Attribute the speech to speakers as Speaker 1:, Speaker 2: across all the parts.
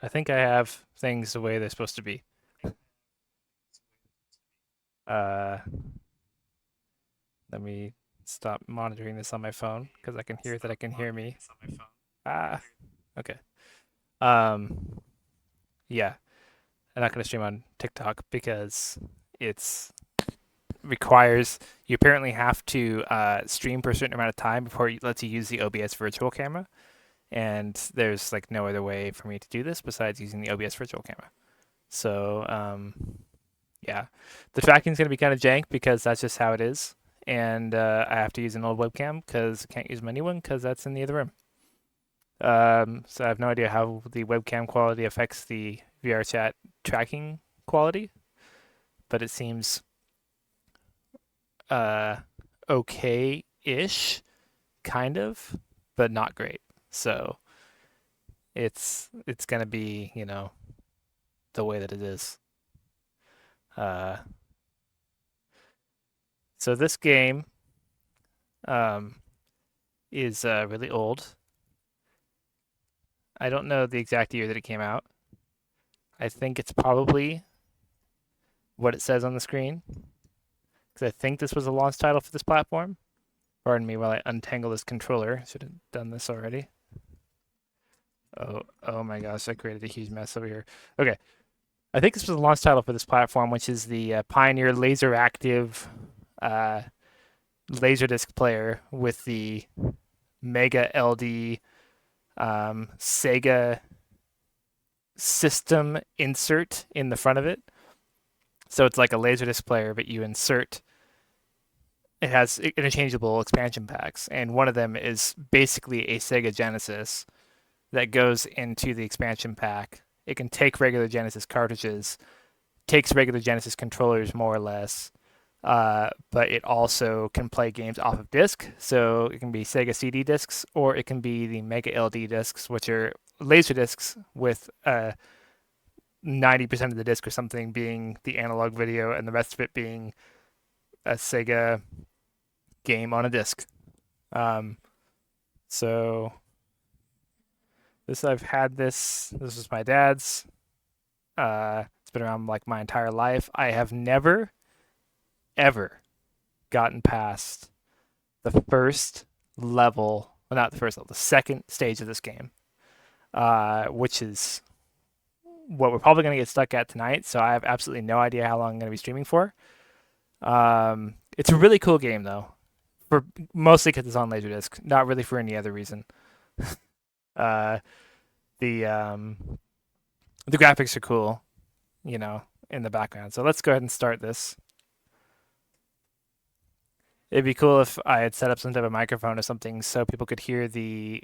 Speaker 1: I think I have things the way they're supposed to be. Uh, Let me stop monitoring this on my phone because I can hear that I can hear me. Ah, okay. Um, yeah, I'm not gonna stream on TikTok because it's requires you apparently have to stream for a certain amount of time before it lets you use the OBS virtual camera, and there's like no other way for me to do this besides using the OBS virtual camera. So yeah, the tracking's gonna be kind of jank because that's just how it is, and I have to use an old webcam because I can't use my new one because that's in the other room. So I have no idea how the webcam quality affects the VR chat tracking quality, but it seems uh, okay-ish, kind of, but not great. So it's gonna be, the way that it is. Uh, so this game um, is really old. I don't know the exact year that it came out. I think it's probably what it says on the screen, because I think this was a launch title for this platform. Pardon me while I untangle this controller. Should have done this already. Oh my gosh, I created a huge mess over here. Okay, I think this was a launch title for this platform, which is the Pioneer LaserActive uh, Laserdisc player with the Mega LD Sega system insert in the front of it. So it's like a Laserdisc player, but you insert. It has interchangeable expansion packs, and one of them is basically a Sega Genesis that goes into the expansion pack. It can take regular Genesis cartridges, takes regular Genesis controllers more or less, but it also can play games off of disc. So it can be Sega CD discs, or it can be the Mega LD discs, which are laser discs with 90% of the disc or something being the analog video, and the rest of it being a Sega game on a disc. Um, so I've had this. This was my dad's. It's been around like my entire life. I have never ever gotten past the first level. Well, not the first level, the second stage of this game, which is what we're probably going to get stuck at tonight. So I have absolutely no idea how long I'm going to be streaming for. It's a really cool game though, for mostly because it's on Laserdisc, not really for any other reason. Uh, the the graphics are cool, in the background. So let's go ahead and start this. It'd be cool if I had set up some type of microphone or something so people could hear the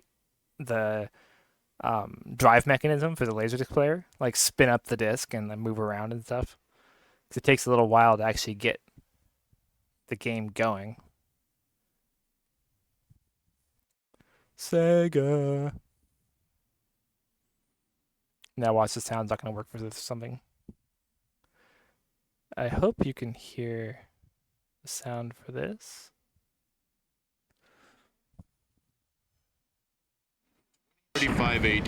Speaker 1: drive mechanism for the Laserdisc player, like spin up the disc and then move around and stuff. Because it takes a little while to actually get the game going. Sega. Now watch, the sound's not going to work for this or something. I hope you can hear the sound for this.
Speaker 2: 35 AD,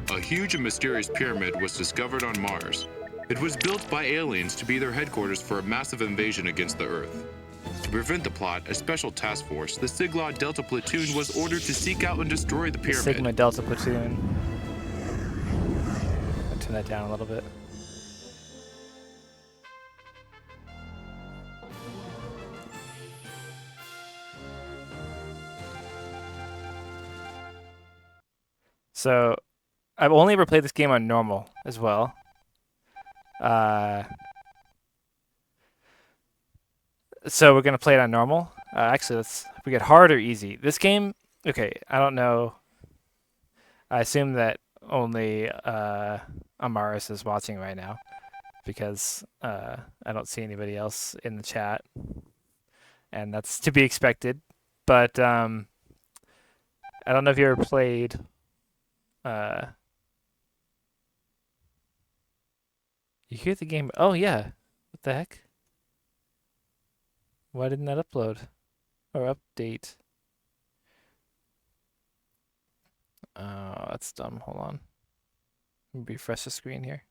Speaker 2: a huge and mysterious pyramid was discovered on Mars. It was built by aliens to be their headquarters for a massive invasion against the Earth. To prevent the plot, a special task force, the Sigma Delta Platoon, was ordered to seek out and destroy the pyramid.
Speaker 1: Sigma Delta Platoon. I'll turn that down a little bit. So I've only ever played this game on normal as well. So we're gonna play it on normal. Actually, let's we get hard or easy. This game, okay, I don't know. I assume that only Amaris is watching right now because I don't see anybody else in the chat, and that's to be expected. But I don't know if you ever played. You hear the game? Oh yeah, what the heck? Why didn't that upload or update? Oh, that's dumb. Hold on. Refresh the screen here.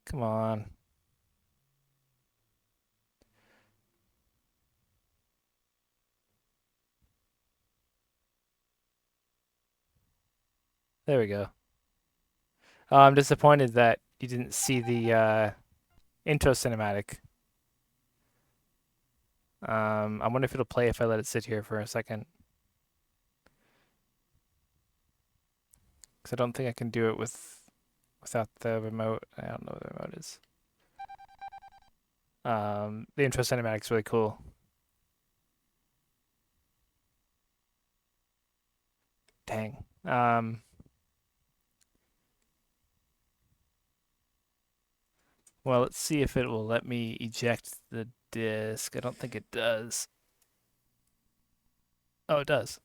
Speaker 1: Come on. There we go. I'm disappointed that you didn't see the intro cinematic. I wonder if it'll play if I let it sit here for a second. Because I don't think I can do it without the remote. I don't know what the remote is. The intro cinematic's really cool. Dang. Well, let's see if it will let me eject the disk. I don't think it does. Oh, it does.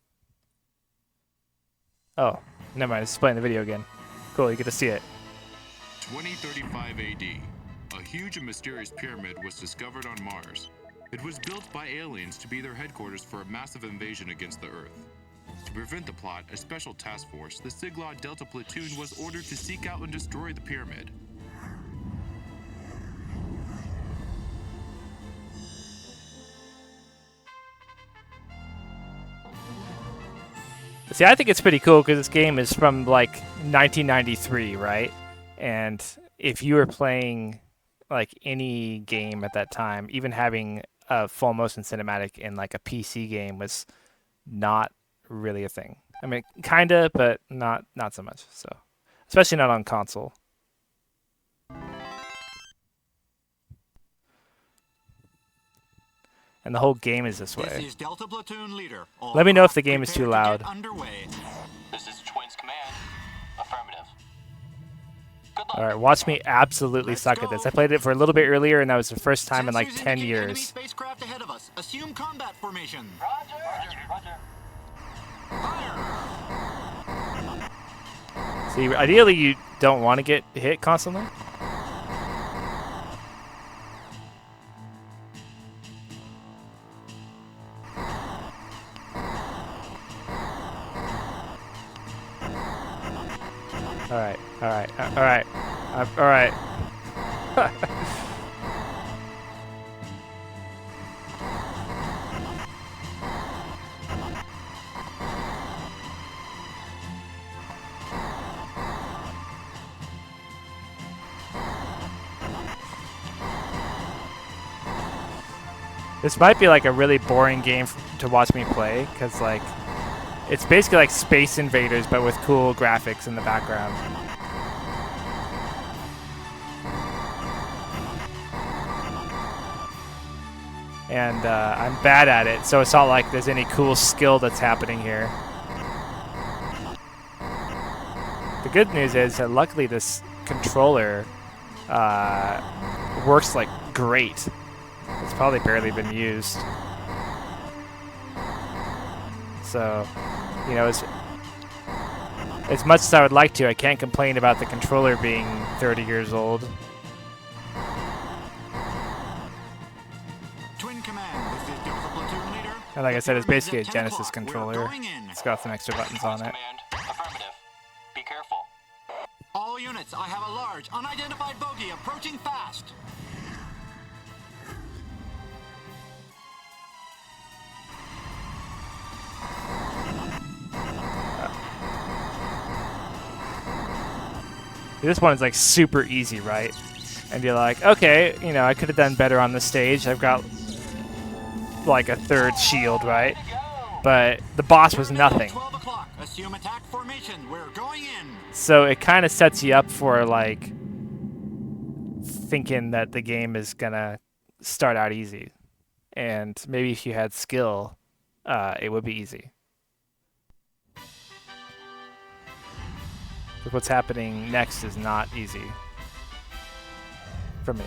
Speaker 1: Oh, never mind. It's playing the video again. Cool, you get to see it.
Speaker 2: 2035 AD. A huge and mysterious pyramid was discovered on Mars. It was built by aliens to be their headquarters for a massive invasion against the Earth. To prevent the plot, a special task force, the Siglod Delta Platoon, was ordered to seek out and destroy the pyramid.
Speaker 1: See, I think it's pretty cool because this game is from like 1993, right? And if you were playing like any game at that time, even having a full motion cinematic in like a PC game was not really a thing. I mean, kinda, but not so much. So, especially not on console. And the whole game is this way.
Speaker 3: This is Delta Platoon Leader.
Speaker 1: Let me know if the game is too loud.
Speaker 4: This is Twins Command. Affirmative. Good luck.
Speaker 1: All right, watch me absolutely suck at this. I played it for a little bit earlier, and that was the first time in like 10 years.
Speaker 3: Spacecraft ahead of us. Assume combat formation.
Speaker 4: Roger. Roger.
Speaker 1: See, ideally you don't want to get hit constantly. All right. This might be like a really boring game to watch me play, because like it's basically like Space Invaders but with cool graphics in the background. And I'm bad at it, so it's not like there's any cool skill that's happening here. The good news is that luckily this controller works like great. It's probably barely been used. So, you know, as much as I would like to, I can't complain about the controller being 30 years old. And like I said, it's basically a Genesis controller. It's got some extra buttons on it.
Speaker 4: Affirmative. Be careful.
Speaker 3: All units, I have a large, unidentified bogey approaching fast.
Speaker 1: This one is like super easy, right? And you're like, okay, you know, I could have done better on this stage. I've got like a third shield, right? But the boss was nothing.
Speaker 3: 12 o'clock. Assume attack formation. We're going in.
Speaker 1: So it kind of sets you up for like thinking that the game is gonna start out easy, and maybe if you had skill, it would be easy. But what's happening next is not easy for me.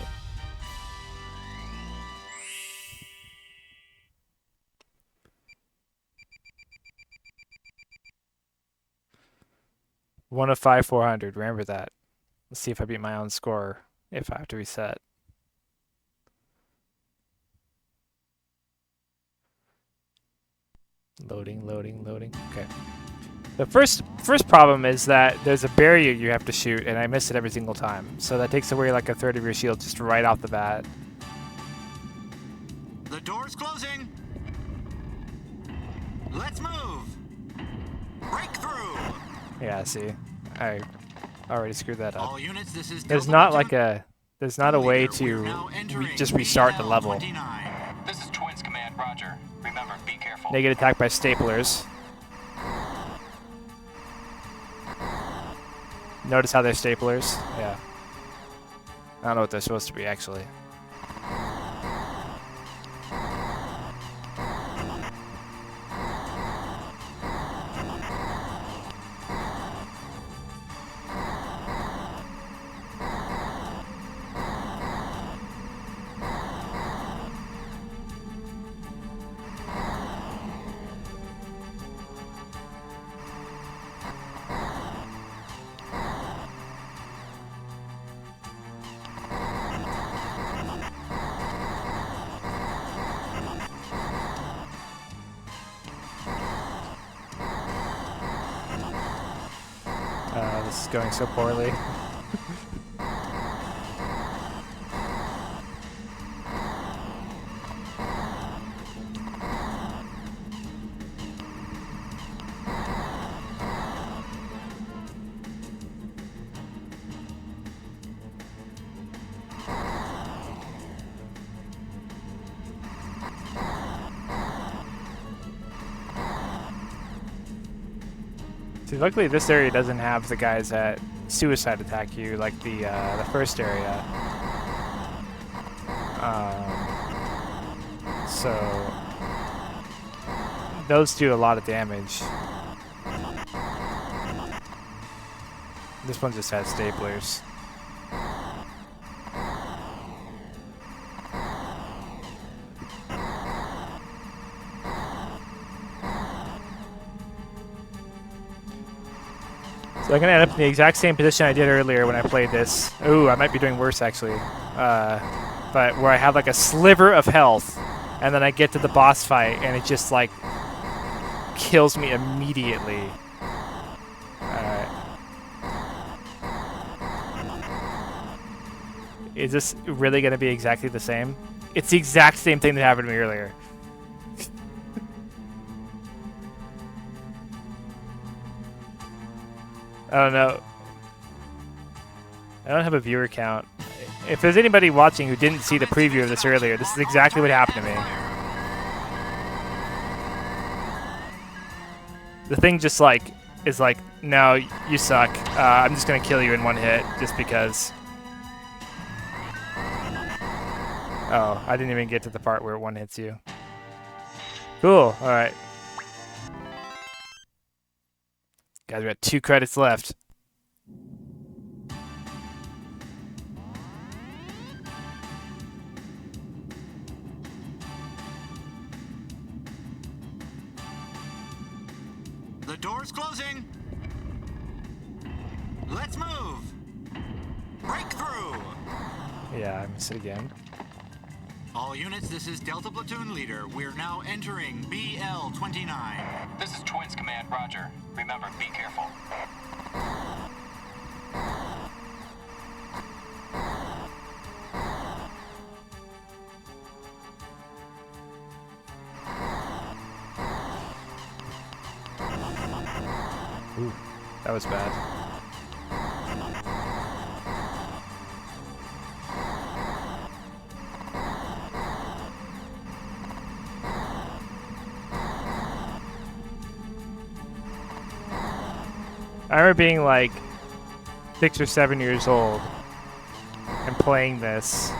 Speaker 1: One of 400. Remember that. Let's see if I beat my own score if I have to reset. Loading. Okay. The first problem is that there's a barrier you have to shoot, and I miss it every single time. So that takes away like a third of your shield just right off the bat.
Speaker 3: The door's closing. Let's move. Breakthrough.
Speaker 1: Yeah, see, I already screwed that up.
Speaker 3: All units, this is
Speaker 1: There's
Speaker 3: Delta
Speaker 1: not
Speaker 3: Platoon
Speaker 1: like there's not a way
Speaker 3: leader. We're
Speaker 1: to
Speaker 3: now entering
Speaker 1: just restart the level.
Speaker 3: BL-29.
Speaker 4: This is Twins Command, roger. Remember, be careful.
Speaker 1: They get attacked by staplers. Notice how they're staplers? Yeah. I don't know what they're supposed to be, actually. This is going so poorly. See, luckily this area doesn't have the guys that suicide attack you like the first area. So those do a lot of damage. This one just has staplers. So I'm going to end up in the exact same position I did earlier when I played this. Ooh, I might be doing worse, actually. But where I have like a sliver of health, and then I get to the boss fight, and it just like kills me immediately. Alright. Is this really going to be exactly the same? It's the exact same thing that happened to me earlier. I don't know. I don't have a viewer count. If there's anybody watching who didn't see the preview of this earlier, this is exactly what happened to me. The thing just like is like, no, you suck. I'm just gonna kill you in one hit just because. Oh, I didn't even get to the part where one hits you. Cool. All right. Guys, we got 2 credits left.
Speaker 3: The door's closing. Let's move. Breakthrough.
Speaker 1: Yeah, I missed it again.
Speaker 3: All units, this is Delta Platoon leader. We're now entering BL-29.
Speaker 4: This is Twins Command, roger. Remember, be careful.
Speaker 1: Ooh, that was bad. I remember being like 6 or 7 years old and playing this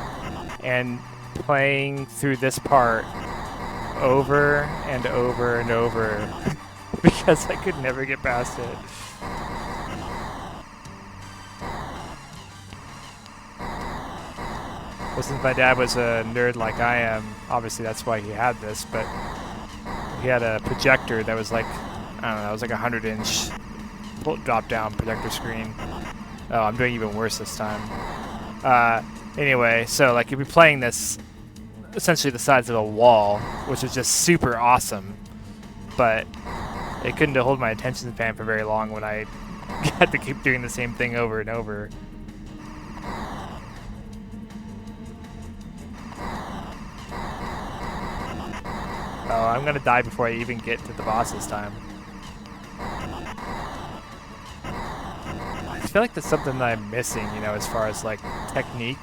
Speaker 1: and playing through this part over and over and over because I could never get past it. Well, since my dad was a nerd like I am, obviously that's why he had this, but he had a projector that was like, I don't know, it was like a 100-inch drop-down projector screen. Oh, I'm doing even worse this time. Anyway, so like you'd be playing this essentially the sides of a wall, which is just super awesome, but It couldn't hold my attention span for very long when I had to keep doing the same thing over and over. Oh, I'm gonna die before I even get to the boss this time. I feel like that's something that I'm missing, you know, as far as like technique.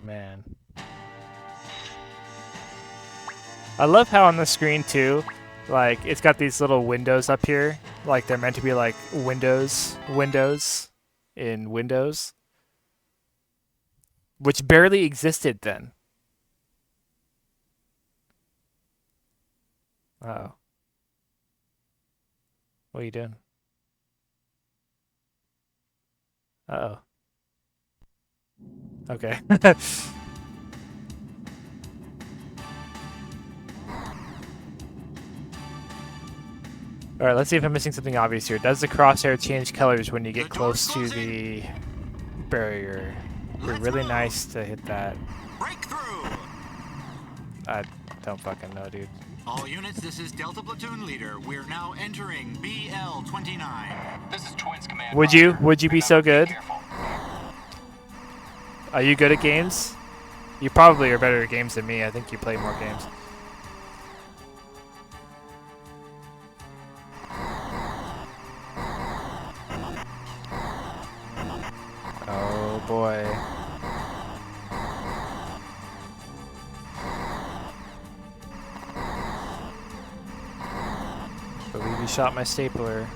Speaker 1: Man. I love how on the screen too, like it's got these little windows up here, like they're meant to be like windows in Windows, which barely existed then. Oh. What are you doing? Uh-oh. Okay. Alright, let's see if I'm missing something obvious here. Does the crosshair change colors when you get close to the barrier? It'd be really nice to hit that.
Speaker 3: Breakthrough!
Speaker 1: I don't fucking know, dude.
Speaker 3: All units, this is Delta Platoon Leader. We're now entering BL-29.
Speaker 4: This is Twins Command.
Speaker 1: Would you be so good?
Speaker 4: Careful.
Speaker 1: Are you good at games? You probably are better at games than me. I think you play more games. Oh boy. I believe he shot my stapler.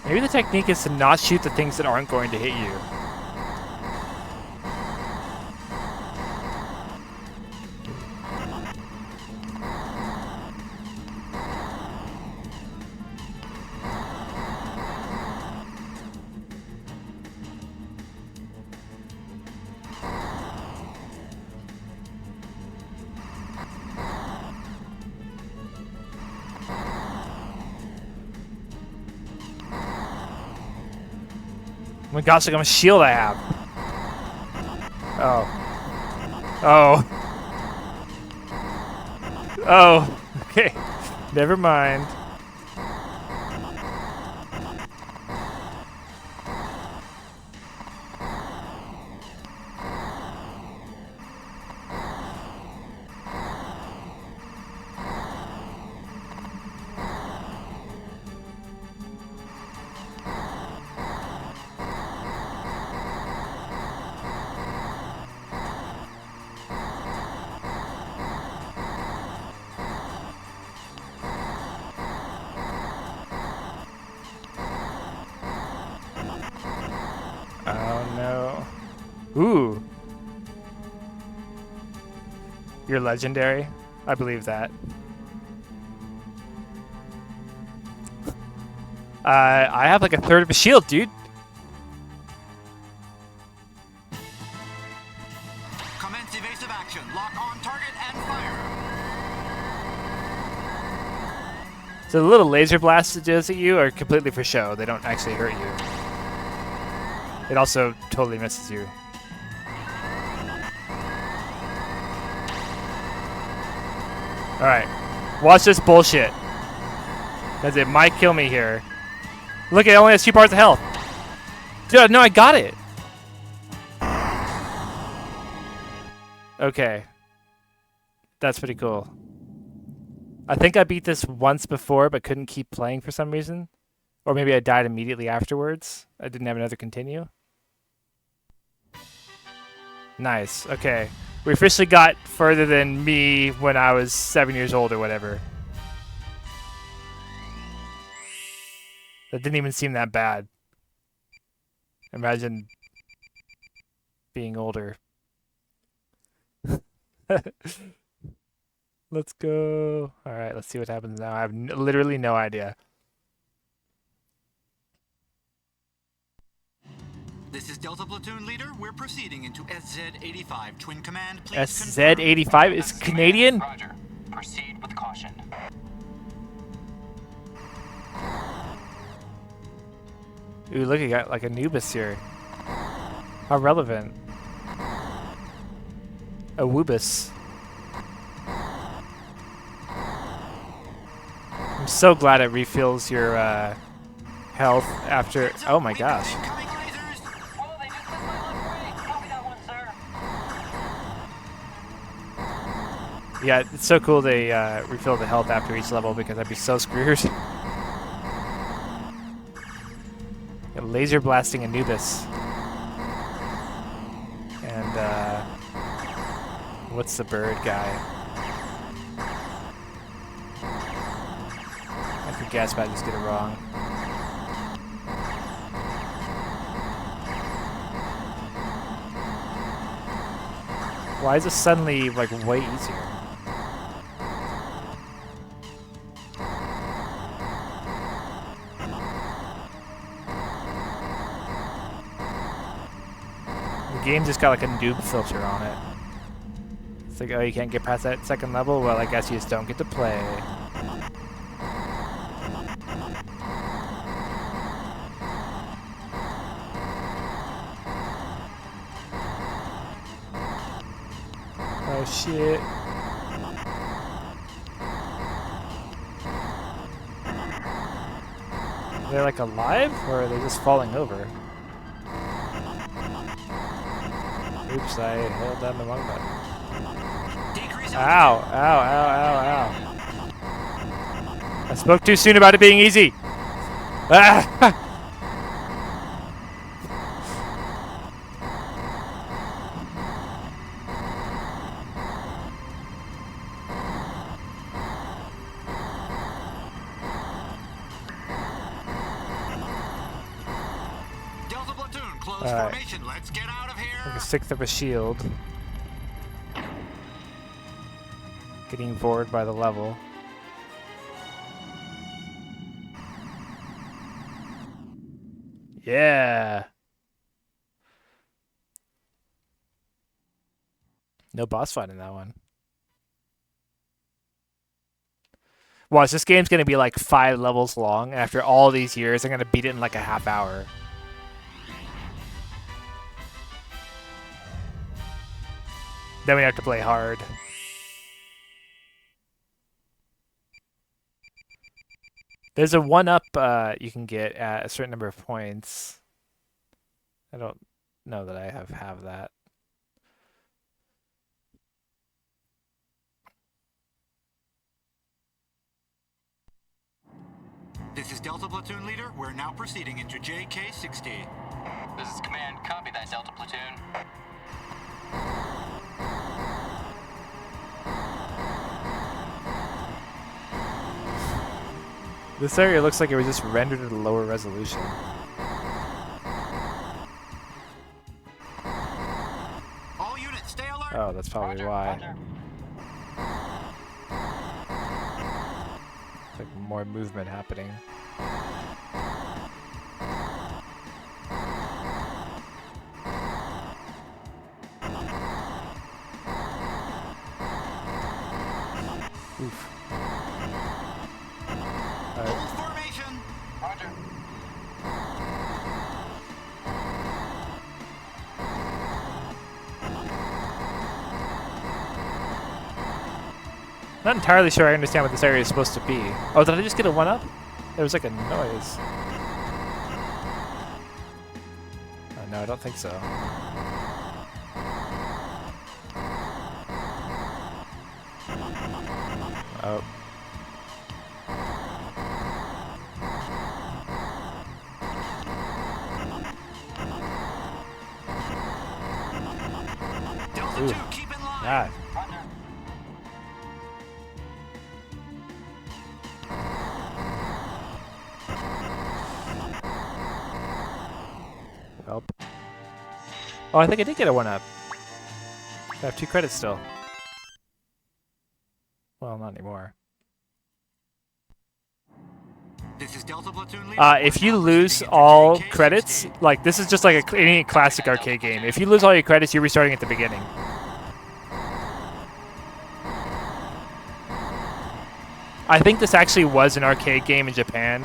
Speaker 1: Maybe the technique is to not shoot the things that aren't going to hit you. Oh my gosh, look how much shield I have. Oh. Oh. Oh. Okay. Never mind. Oh no. Ooh. You're legendary? I believe that. I have like a third of a shield, dude.
Speaker 3: Commence evasive action. Lock on target and fire.
Speaker 1: So the little laser blasts it does at you are completely for show. They don't actually hurt you. It also totally misses you. Alright. Watch this bullshit. Because it might kill me here. Look, it only has 2 parts of health. Dude, no, I got it. Okay. That's pretty cool. I think I beat this once before, but couldn't keep playing for some reason. Or maybe I died immediately afterwards. I didn't have another continue. Nice. Okay. We officially got further than me when I was 7 years old or whatever. That didn't even seem that bad. Imagine being older. Let's go. All right, let's see what happens now. I have literally no idea.
Speaker 3: This is Delta Platoon Leader. We're proceeding into SZ-85. Twin Command, please
Speaker 1: SZ-85 is Canadian?
Speaker 4: Roger. Proceed with caution.
Speaker 1: Ooh, look, you got like Anubis here. How relevant. A Woobus. I'm so glad it refills your health after. Oh my gosh.
Speaker 4: Whoa, they just missed my left wing. Copy that one, sir.
Speaker 1: Yeah, it's so cool they refill the health after each level because I'd be so screwed. Laser blasting Anubis. And what's the bird guy? I could guess, but I just get it wrong. Why is this suddenly like way easier? The game just got like a noob filter on it. It's like, oh, you can't get past that second level? Well, I guess you just don't get to play. Oh shit. Are they like alive or are they just falling over? Oops, I held down the wrong button. Ow, ow, ow, ow, ow. I spoke too soon about it being easy. Ah!
Speaker 3: Delta Platoon, close
Speaker 1: All right.
Speaker 3: formation. Let's get out of here.
Speaker 1: Like a sixth of a shield. Getting bored by the level. Yeah. No boss fight in that one. Watch, this game's gonna be like 5 levels long. After all these years, I'm gonna beat it in like a half hour. Then we have to play hard. There's a 1-up you can get at a certain number of points. I don't know that I have that.
Speaker 3: This is Delta Platoon Leader. We're now proceeding into JK-60.
Speaker 4: This is Command. Copy that, Delta Platoon.
Speaker 1: This area looks like it was just rendered at a lower resolution.
Speaker 3: All units, stay alert.
Speaker 1: Oh, that's probably
Speaker 4: Roger,
Speaker 1: why.
Speaker 4: Roger.
Speaker 1: It's like more movement happening. Oof.
Speaker 3: Hold formation.
Speaker 4: Roger.
Speaker 1: Not entirely sure I understand what this area is supposed to be. Oh, did I just get a 1-up? There was like a noise. Oh, no, I don't think so. Oh. that? Well. Oh, I think I did get a 1-up. I have 2 credits still. Well, not anymore.
Speaker 3: This is Delta Platoon Leader.
Speaker 1: If you lose all credits, like this is just like any classic arcade game. If you lose all your credits, you're restarting at the beginning. I think this actually was an arcade game in Japan.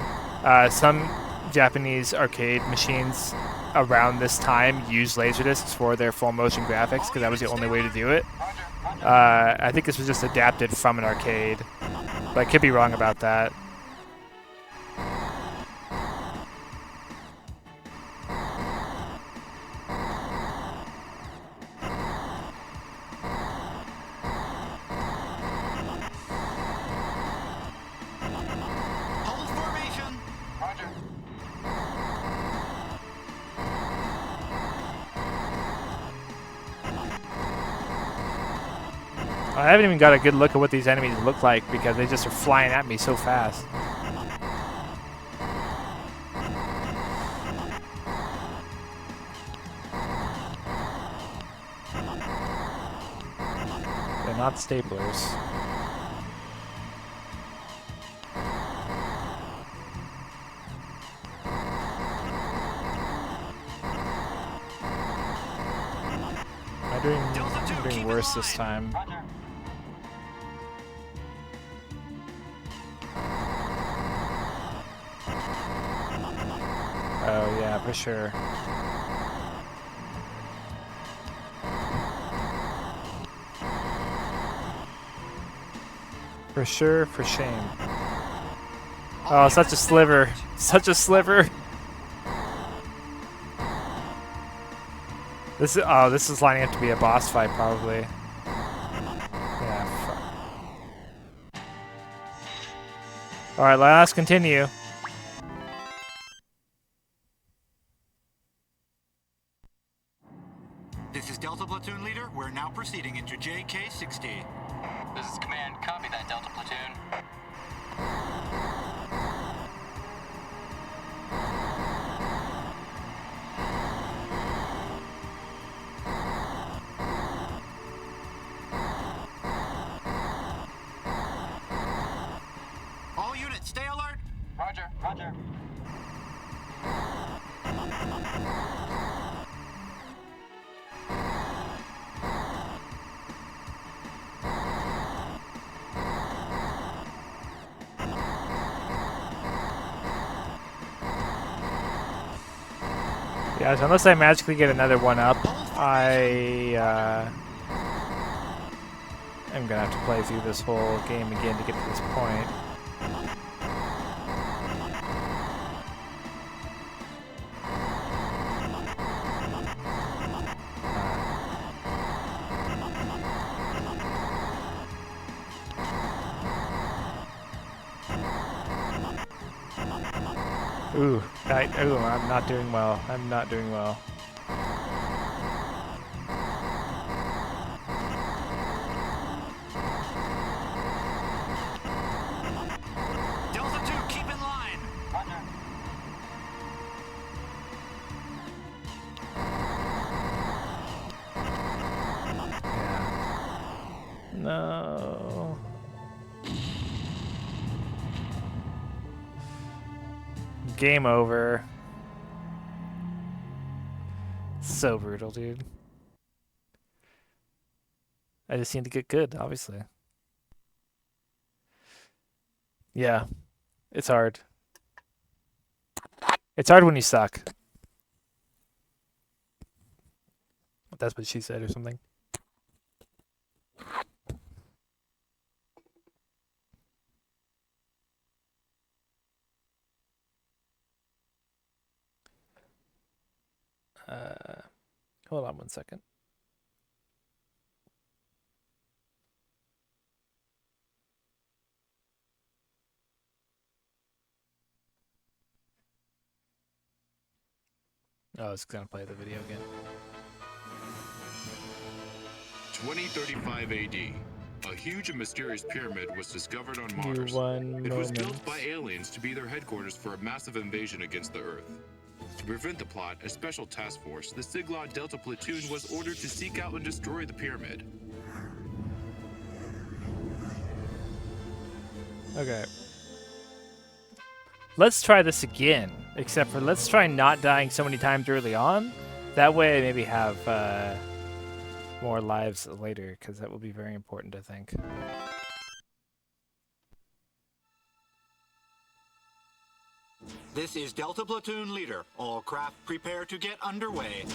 Speaker 1: Some Japanese arcade machines around this time used laserdiscs for their full motion graphics because that was the only way to do it. I think this was just adapted from an arcade, but I could be wrong about that.
Speaker 3: Hold formation.
Speaker 4: Roger.
Speaker 1: I haven't even got a good look at what these enemies look like because they just are flying at me so fast. They're not staplers. I'm doing worse this time.
Speaker 4: Roger.
Speaker 1: Oh yeah, for sure. For sure, for shame. Oh, such a sliver. Such a sliver. This is lining up to be a boss fight probably. Yeah, fuck. Alright, let's continue.
Speaker 3: This is Delta Platoon Leader. We're now proceeding into JK-60.
Speaker 4: This is Command. Copy that, Delta Platoon.
Speaker 3: All units, stay alert.
Speaker 4: Roger. Roger.
Speaker 1: Yeah, so unless I magically get another 1-up, I am gonna have to play through this whole game again to get to this point. Ooh, I'm not doing well. I'm not doing well.
Speaker 3: Delta 2, keep in line.
Speaker 4: Roger.
Speaker 1: Yeah. No. Game over. So brutal, dude. I just need to get good, obviously. Yeah. It's hard. It's hard when you suck. That's what she said or something. Hold on 1 second. Oh, it's gonna play the video again.
Speaker 2: 2035 AD, a huge and mysterious pyramid was discovered on
Speaker 1: You
Speaker 2: Mars.
Speaker 1: one
Speaker 2: It was
Speaker 1: moment.
Speaker 2: built by aliens to be their headquarters for a massive invasion against the Earth. To prevent the plot, a special task force, the Siglot Delta Platoon, was ordered to seek out and destroy the pyramid.
Speaker 1: Okay. Let's try this again. Except for let's try not dying so many times early on. That way I maybe have more lives later, because that will be very important, I think.
Speaker 3: This is Delta Platoon Leader. All craft prepare to get underway.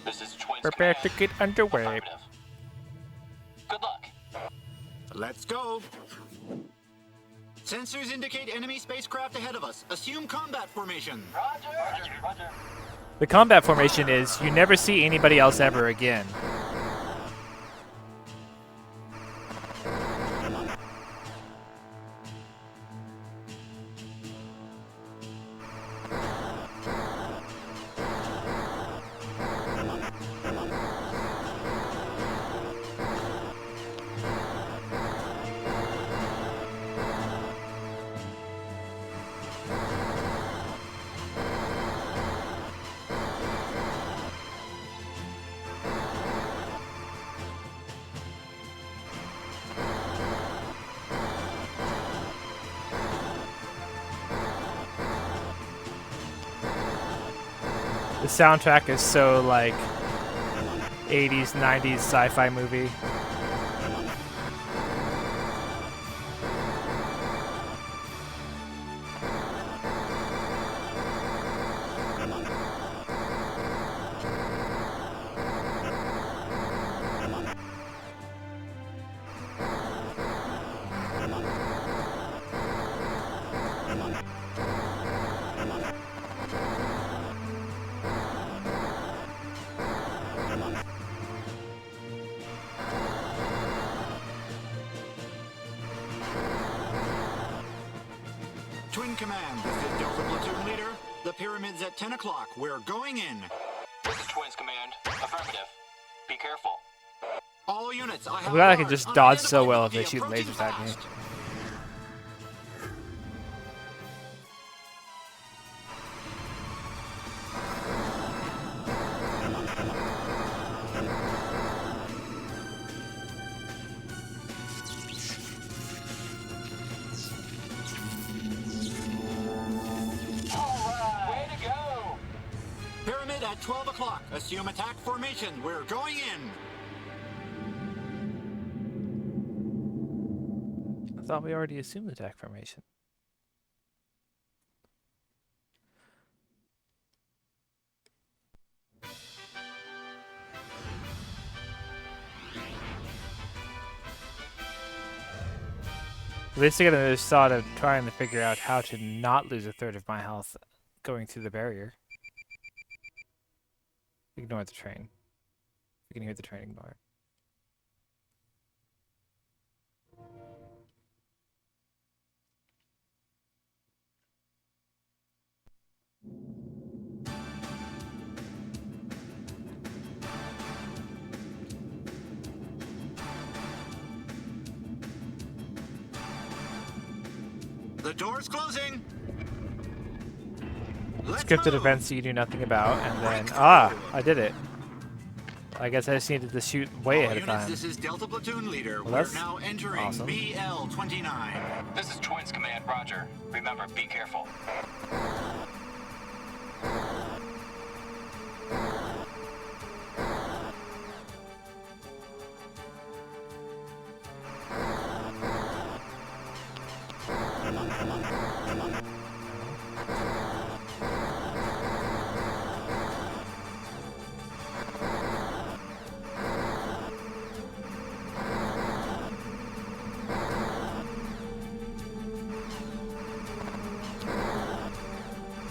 Speaker 4: This is Twins
Speaker 1: Prepare
Speaker 4: Command.
Speaker 1: to get underway.
Speaker 4: Affirmative. Good luck.
Speaker 3: Let's go. Sensors indicate enemy spacecraft ahead of us. Assume combat formation.
Speaker 4: Roger.
Speaker 1: The combat formation is you never see anybody else ever again. The soundtrack is so like 80s, 90s sci-fi movie.
Speaker 3: Twin Command, this is Delta Platoon Leader. The pyramid's at 10 o'clock. We're going in.
Speaker 4: This is Twins Command. Affirmative. Be careful.
Speaker 3: All units, I have
Speaker 1: I'm glad I can
Speaker 3: alarms.
Speaker 1: just dodge so
Speaker 3: Unidentified
Speaker 1: well if they
Speaker 3: buggy
Speaker 1: shoot
Speaker 3: approaching
Speaker 1: lasers at me.
Speaker 3: fast.
Speaker 4: Alright. Way to go.
Speaker 3: Pyramid at 12 o'clock. Assume attack formation. We're going in.
Speaker 1: I thought we already assumed attack formation. At least I got another thought of trying to figure out how to not lose a third of my health going through the barrier. Ignore the train. You can hear the train, ignore it.
Speaker 3: The door's closing. Let's
Speaker 1: Scripted
Speaker 3: move.
Speaker 1: events you do nothing about, and then I did it. I guess I just needed to shoot way
Speaker 3: All
Speaker 1: ahead of
Speaker 3: units,
Speaker 1: time.
Speaker 3: this is Delta Platoon Leader.
Speaker 1: Well,
Speaker 3: We're
Speaker 1: that's
Speaker 3: now entering
Speaker 1: awesome.
Speaker 3: BL-29.
Speaker 4: This is Twins Command. Roger. Remember, be careful.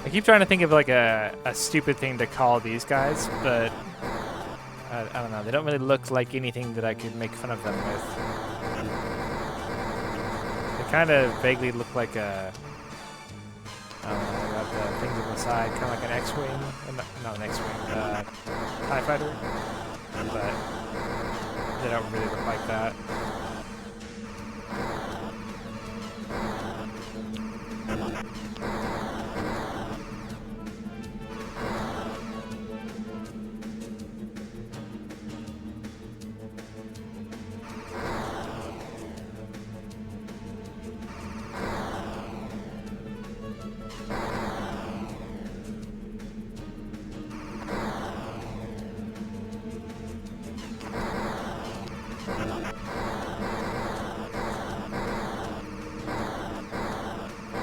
Speaker 1: I keep trying to think of like a stupid thing to call these guys, but I don't know. They don't really look like anything that I could make fun of them with. They kind of vaguely look like a, I don't know, they got the things on the side, kind of like an X-Wing. Not an X-Wing, TIE Fighter. But They don't really look like that.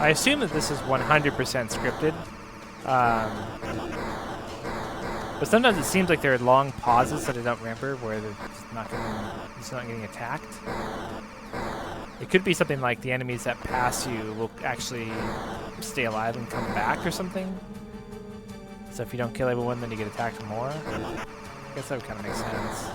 Speaker 1: I assume that this is 100% scripted, but sometimes it seems like there are long pauses that I don't remember where it's not getting attacked. It could be something like the enemies that pass you will actually stay alive and come back or something. So if you don't kill everyone, then you get attacked more. I guess that would kind of make sense.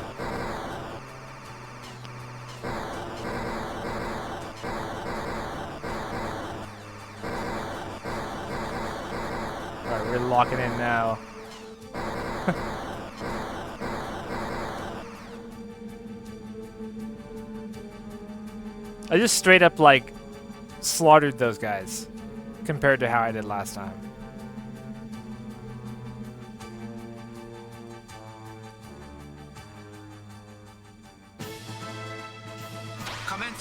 Speaker 1: Alright, we're locking in now. I just straight up, like, slaughtered those guys compared to how I did last time.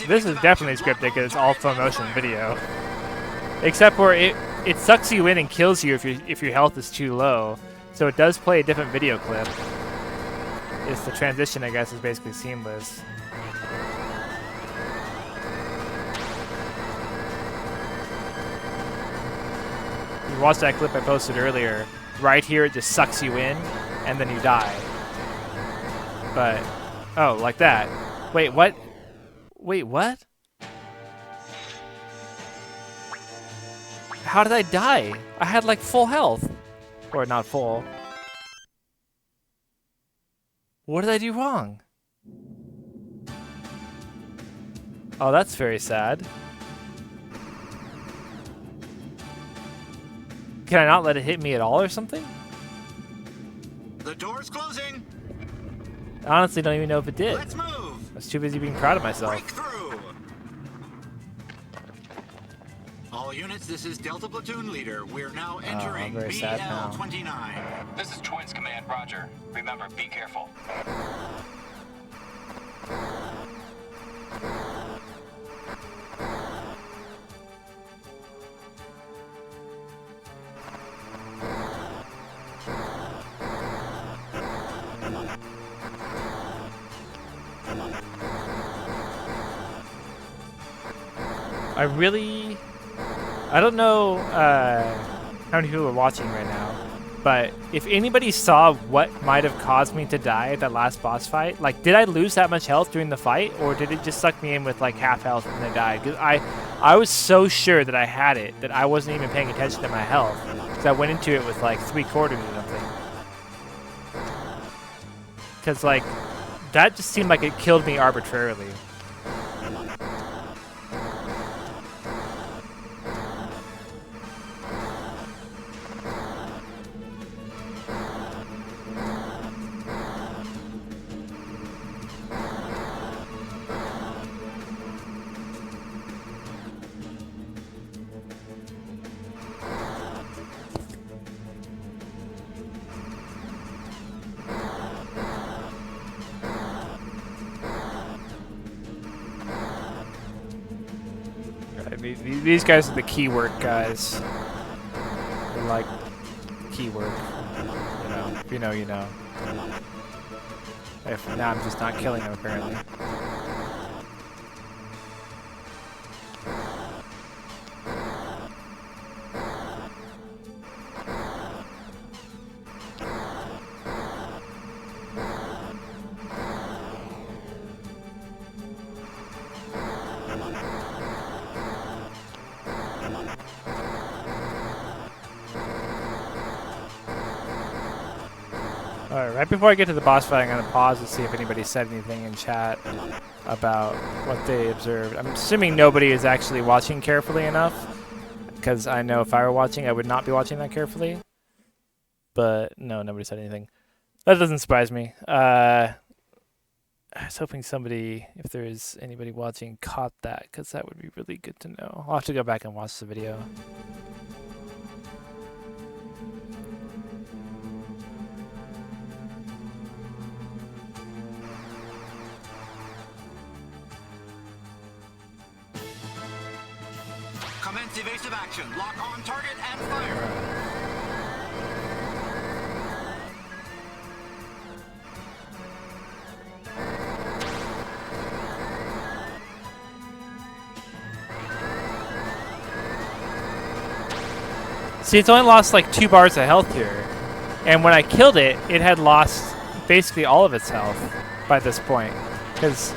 Speaker 1: This is definitely scripted because it's all full motion video. Except for it sucks you in and kills you if your health is too low. So it does play a different video clip. It's the transition, I guess, is basically seamless. You watched that clip I posted earlier. Right here, it just sucks you in, and then you die. But, oh, like that. Wait, what? Wait, what? How did I die? I had like full health. Or not full. What did I do wrong? Oh, that's very sad. Can I not let it hit me at all or something?
Speaker 3: The door's closing.
Speaker 1: I honestly don't even know if it did.
Speaker 3: Let's move.
Speaker 1: I was too busy being proud of myself.
Speaker 3: Breakthrough. All units, this is Delta Platoon Leader. We're now entering
Speaker 1: very sad now.
Speaker 3: BL-29.
Speaker 4: This is Twins Command, Roger. Remember, be careful.
Speaker 1: I don't know how many people are watching right now, but if anybody saw what might have caused me to die at that last boss fight, like, did I lose that much health during the fight, or did it just suck me in with like half health and I died? Because I was so sure that I had it that I wasn't even paying attention to my health, because I went into it with like 3/4 or something. Because like that just seemed like it killed me arbitrarily. These guys are the keyword guys. They're like keyword. You know, if you know, you know. If now, I'm just not killing them apparently. Alright, right before I get to the boss fight, I'm going to pause to see if anybody said anything in chat about what they observed. I'm assuming nobody is actually watching carefully enough, because I know if I were watching, I would not be watching that carefully. But no, nobody said anything. That doesn't surprise me. I was hoping somebody, if there is anybody watching, caught that, because that would be really good to know. I'll have to go back and watch the video.
Speaker 3: Commence evasive action. Lock on target and fire.
Speaker 1: See, it's only lost like 2 bars of health here. And when I killed it, it had lost basically all of its health by this point. Because,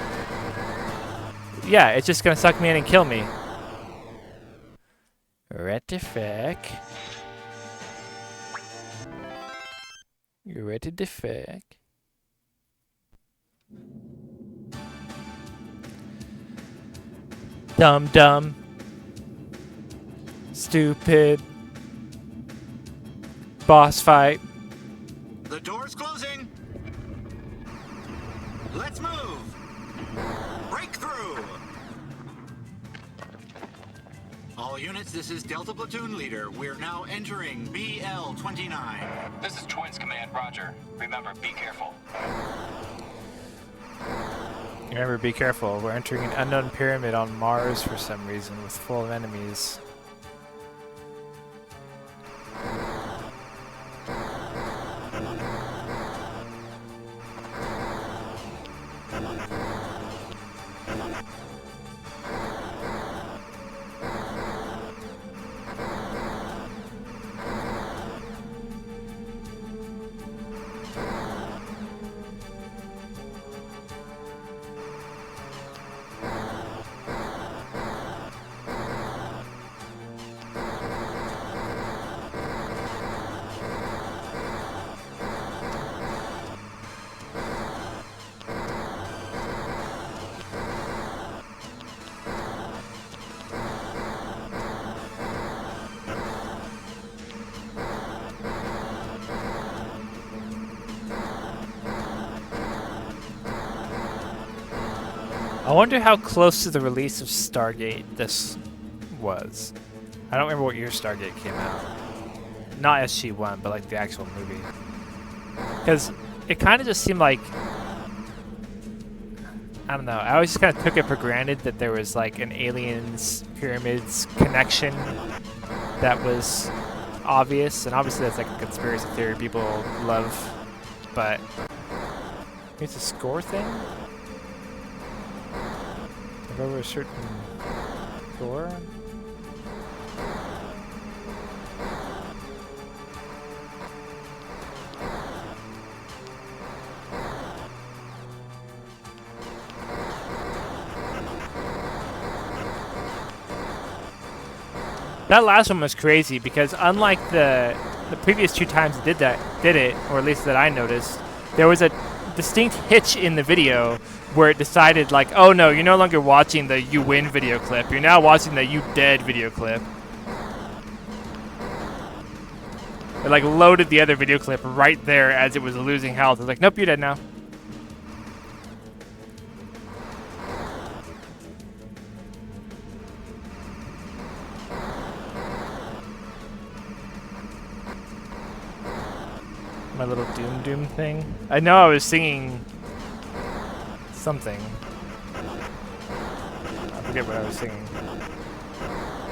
Speaker 1: yeah, it's just going to suck me in and kill me. What the fuck? What the fuck? Dumb dumb. Stupid. Boss fight.
Speaker 3: The door's closing. Let's move. Breakthrough. All units, this is Delta Platoon Leader. We're now entering BL-29.
Speaker 4: This is Twins Command, Roger. Remember, be careful.
Speaker 1: Remember, be careful. We're entering an unknown pyramid on Mars for some reason with full of enemies. I wonder how close to the release of Stargate this was. I don't remember what year Stargate came out. Not SG-1, but like the actual movie. Because it kind of just seemed like... I don't know. I always just kind of took it for granted that there was like an aliens, pyramids connection that was obvious. And obviously that's like a conspiracy theory people love. But... It's a score thing? Over a certain door. That last one was crazy because unlike the previous 2 times it did it, or at least that I noticed, there was a distinct hitch in the video where it decided like, oh no, you're no longer watching the you win video clip. You're now watching the you dead video clip. It like loaded the other video clip right there as it was losing health. It was like, nope, you're dead now. My little doom thing. I know I was singing something. I forget what I was singing.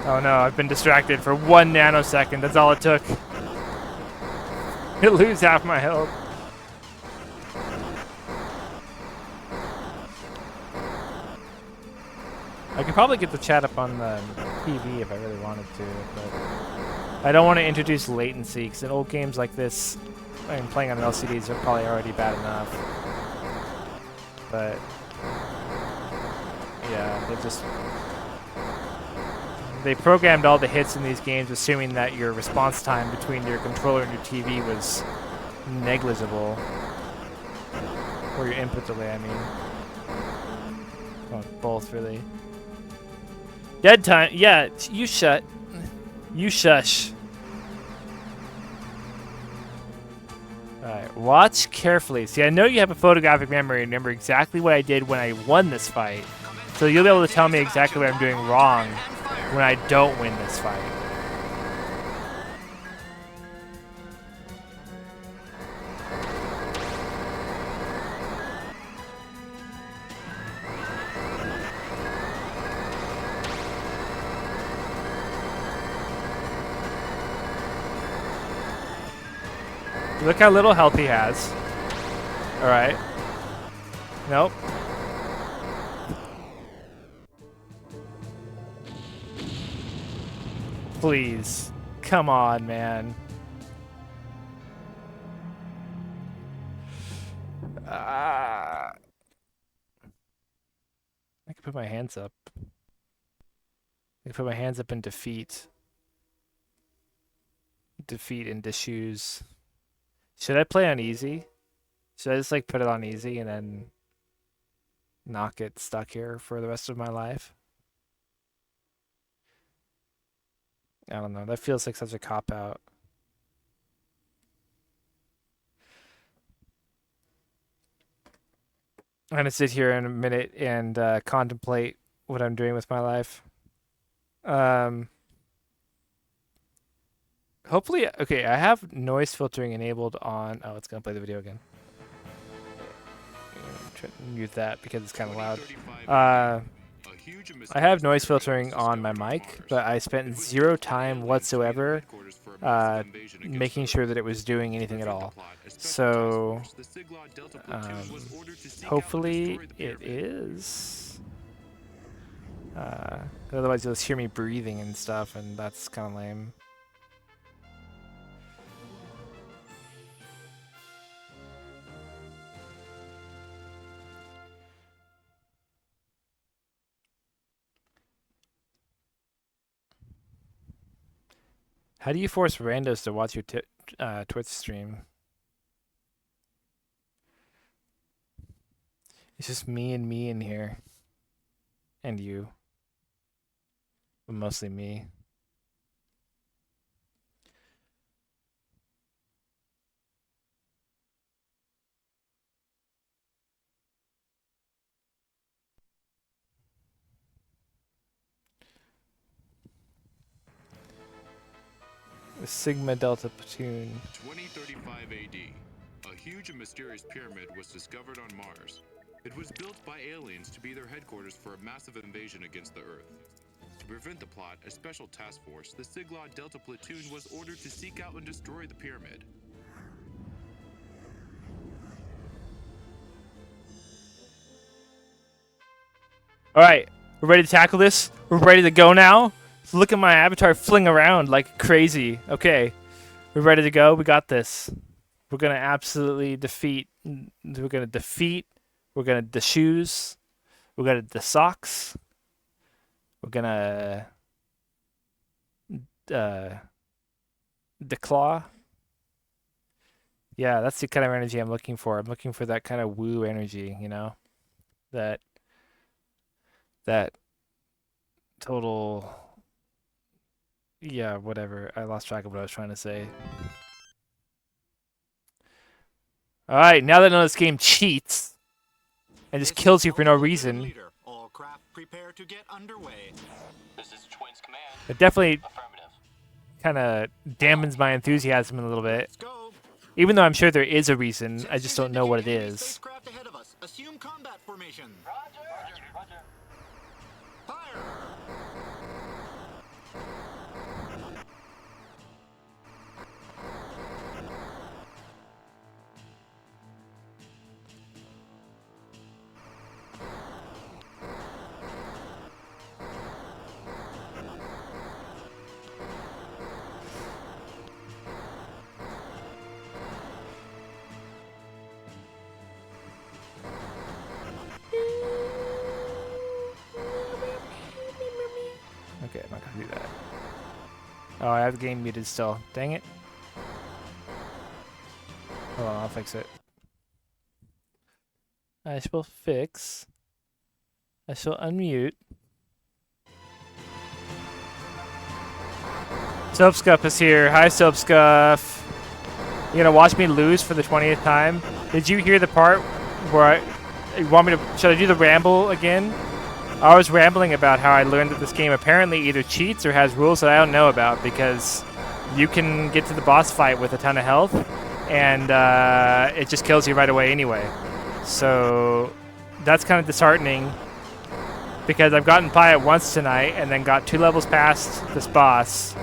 Speaker 1: Oh no, I've been distracted for 1 nanosecond. That's all it took. I lose half my health. I could probably get the chat up on the TV if I really wanted to, but I don't want to introduce latency because in old games like this, I mean, playing on LCDs are probably already bad enough. But yeah, they programmed all the hits in these games assuming that your response time between your controller and your TV was negligible. Or your input delay, I mean. Oh, both, really. Dead time. Yeah, you shut. You shush. Alright, watch carefully. See, I know you have a photographic memory and remember exactly what I did when I won this fight. So you'll be able to tell me exactly what I'm doing wrong when I don't win this fight. Look how little health he has. Alright. Nope. Please. Come on, man. I can put my hands up. I can put my hands up in defeat. Defeat into shoes. Should I play on easy? Should I just like put it on easy and then not get stuck here for the rest of my life? I don't know. That feels like such a cop-out. I'm gonna sit here in a minute and contemplate what I'm doing with my life. Hopefully, okay, I have noise filtering enabled on. Oh, it's gonna play the video again. Try to mute that because it's kind of loud. I have noise filtering on my mic, but I spent 0 time whatsoever making sure that it was doing anything at all. So hopefully it is. Otherwise you'll just hear me breathing and stuff, and that's kind of lame. How do you force randos to watch your Twitch stream? It's just me in here. And you. But mostly me. The Sigma Delta platoon.
Speaker 2: 2035 AD, a huge and mysterious pyramid was discovered on Mars. It was built by aliens to be their headquarters for a massive invasion against the Earth. To prevent the plot, a special task force, the Sigma Delta platoon, was ordered to seek out and destroy the pyramid.
Speaker 1: Alright, we're ready to tackle this? We're ready to go now? So look at my avatar fling around like crazy. Okay, we're ready to go. We got this. We're gonna absolutely defeat. We're gonna defeat. We're gonna de-shoes. We're gonna de-socks. We're gonna declaw. Yeah, that's the kind of energy I'm looking for. I'm looking for that kind of woo energy, you know? That total, yeah, whatever. I lost track of what I was trying to say. Alright, now that I know this game cheats and just kills you for no reason,
Speaker 3: All craft prepare to get underway.
Speaker 4: This is Twins Command.
Speaker 1: it definitely
Speaker 4: Affirmative.
Speaker 1: kind of dampens my enthusiasm a little bit.
Speaker 3: Let's go.
Speaker 1: Even though I'm sure there is a reason, I just don't know what it is.
Speaker 3: Spacecraft ahead of us. Assume combat formation.
Speaker 4: Roger. Roger.
Speaker 3: Fire.
Speaker 1: Okay, I'm not gonna do that. Oh, I have the game muted still. Dang it. Hold on, I'll fix it. I shall fix. I shall unmute. Soapscuff is here. Hi, Soapscuff. You gonna watch me lose for the 20th time? Did you hear the part where you want me to? Should I do the ramble again? I was rambling about how I learned that this game apparently either cheats or has rules that I don't know about, because you can get to the boss fight with a ton of health, and it just kills you right away anyway. So that's kind of disheartening, because I've gotten Pi once tonight and then got 2 levels past this boss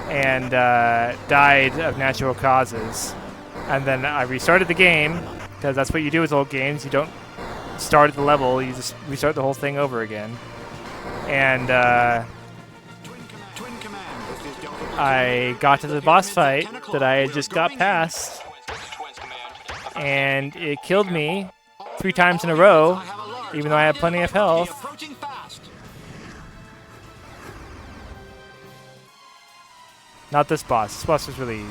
Speaker 1: and died of natural causes. And then I restarted the game, because that's what you do with old games. You don't start at the level, you just restart the whole thing over again. And I got to the boss fight that I had just got past, and it killed me 3 times in a row, even though I had plenty of health. Not this boss. This boss was really easy.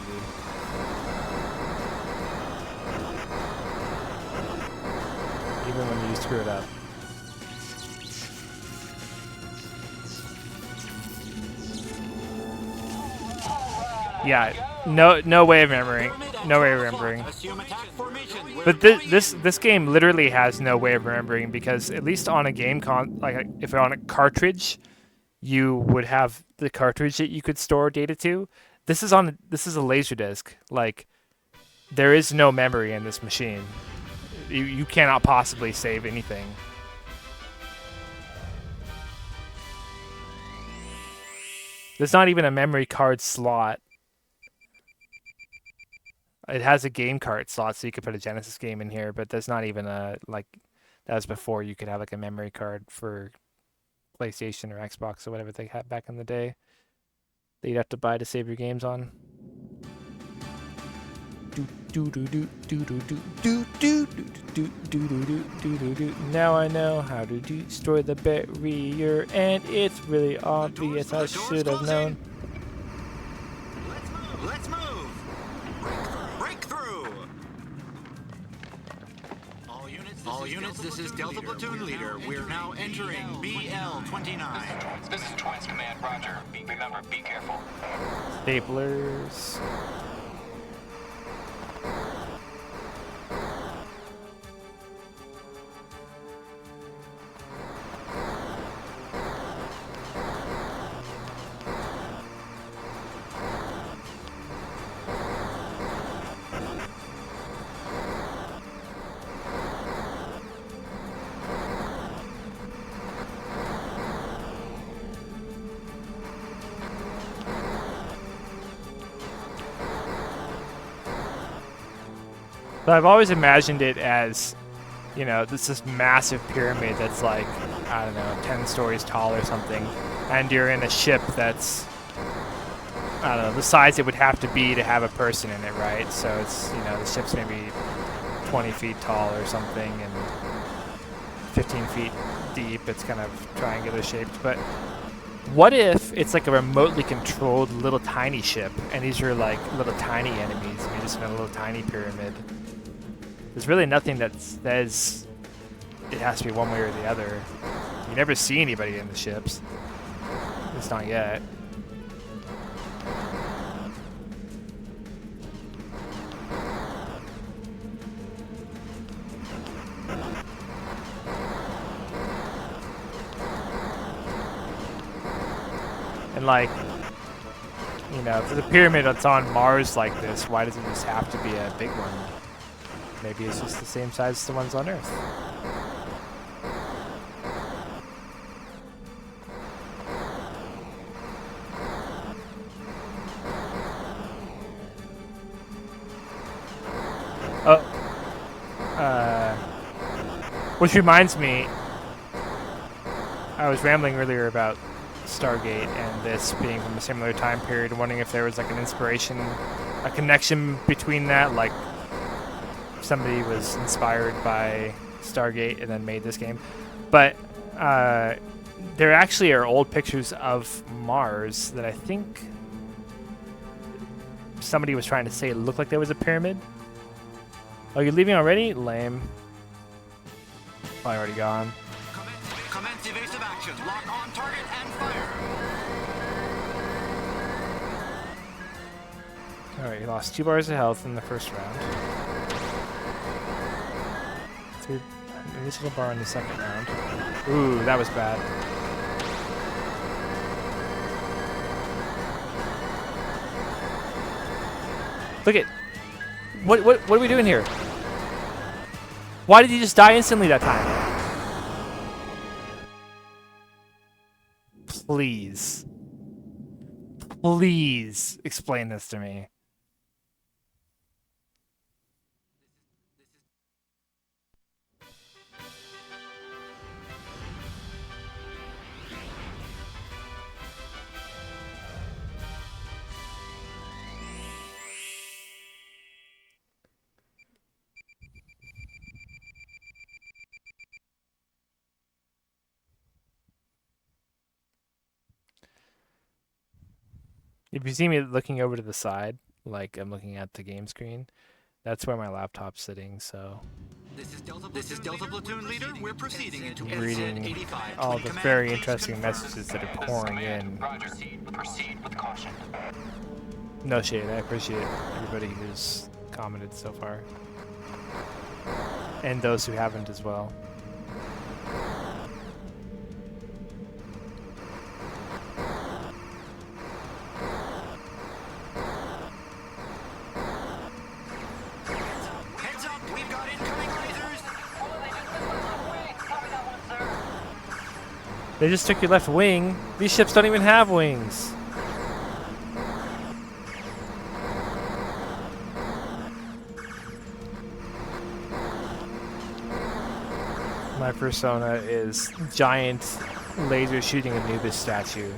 Speaker 1: Even when you screw it up. Yeah, no way of remembering. No way of remembering. But this game literally has no way of remembering, because at least on a game like if on a cartridge, you would have the cartridge that you could store data to. This is a LaserDisc. Like, there is no memory in this machine. You cannot possibly save anything. There's not even a memory card slot. It has a game cart slot, so you could put a Genesis game in here, but there's not even a, like, that was before you could have like a memory card for PlayStation or Xbox or whatever they had back in the day that you'd have to buy to save your games on. Now I know how to destroy the barrier, and it's really obvious I should have known.
Speaker 3: Let's move! Breakthrough! All units, this is Delta Platoon Leader. We're now entering BL-29.
Speaker 4: This is Twins Command, roger. Remember, be careful.
Speaker 1: Staplers. But I've always imagined it as, you know, this massive pyramid that's like, I don't know, 10 stories tall or something, and you're in a ship that's, I don't know, the size it would have to be to have a person in it, right? So it's, you know, the ship's maybe 20 feet tall or something, and 15 feet deep. It's kind of triangular shaped. But what if it's like a remotely controlled little tiny ship, and these are like little tiny enemies, and you're just in a little tiny pyramid? There's really nothing that says it has to be one way or the other. You never see anybody in the ships. At least not yet. And like, you know, if there's a pyramid that's on Mars like this, why does it just have to be a big one? Maybe it's just the same size as the ones on Earth. Oh. Which reminds me, I was rambling earlier about Stargate and this being from a similar time period, wondering if there was like an inspiration, a connection between that, like somebody was inspired by Stargate and then made this game. But there actually are old pictures of Mars that I think somebody was trying to say it looked like there was a pyramid. Oh, you're leaving already? Lame. Probably already gone.
Speaker 3: Commence evasive action. Lock on target and fire.
Speaker 1: Alright, he lost 2 bars of health in the first round. An additional bar in the second round. Ooh, that was bad. Look at... What are we doing here? Why did he just die instantly that time? Please. Please explain this to me. If you see me looking over to the side, like I'm looking at the game screen, that's where my laptop's sitting, so...
Speaker 3: This is Delta Platoon Leader. We're proceeding into
Speaker 1: reading
Speaker 3: 85.
Speaker 1: all the very interesting messages that are pouring in.
Speaker 4: Proceed with caution.
Speaker 1: No shade, I appreciate everybody who's commented so far. And those who haven't as well.
Speaker 3: Heads up, we've got incoming lasers.
Speaker 1: They just took your left wing. These ships don't even have wings. My persona is giant laser shooting Anubis statue.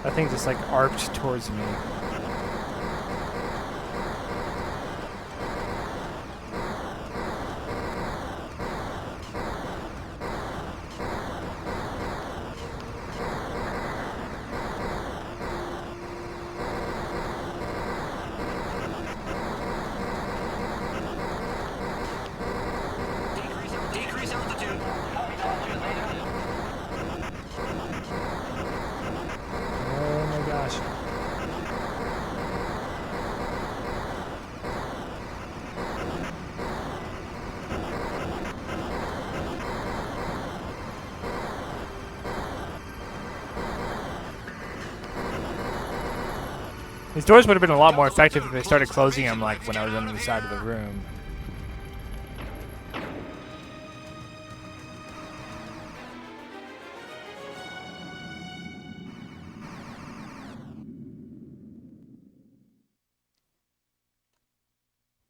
Speaker 1: That thing just like arced towards me.
Speaker 3: Decrease altitude.
Speaker 1: Oh my gosh. These doors would have been a lot more effective if they started closing them like when I was on the side of the room.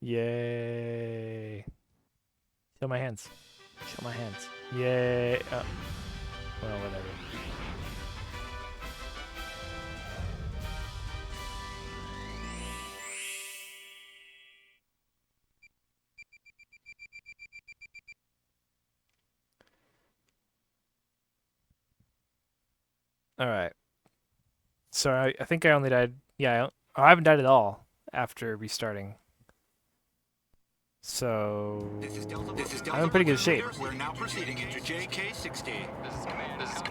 Speaker 1: Yay. Show my hands. Show my hands. Yay. Oh. Well, whatever. Alright. So I think I only died... Yeah, I haven't died at all after restarting. So... I'm in pretty good shape.
Speaker 3: We're now proceeding into JK60.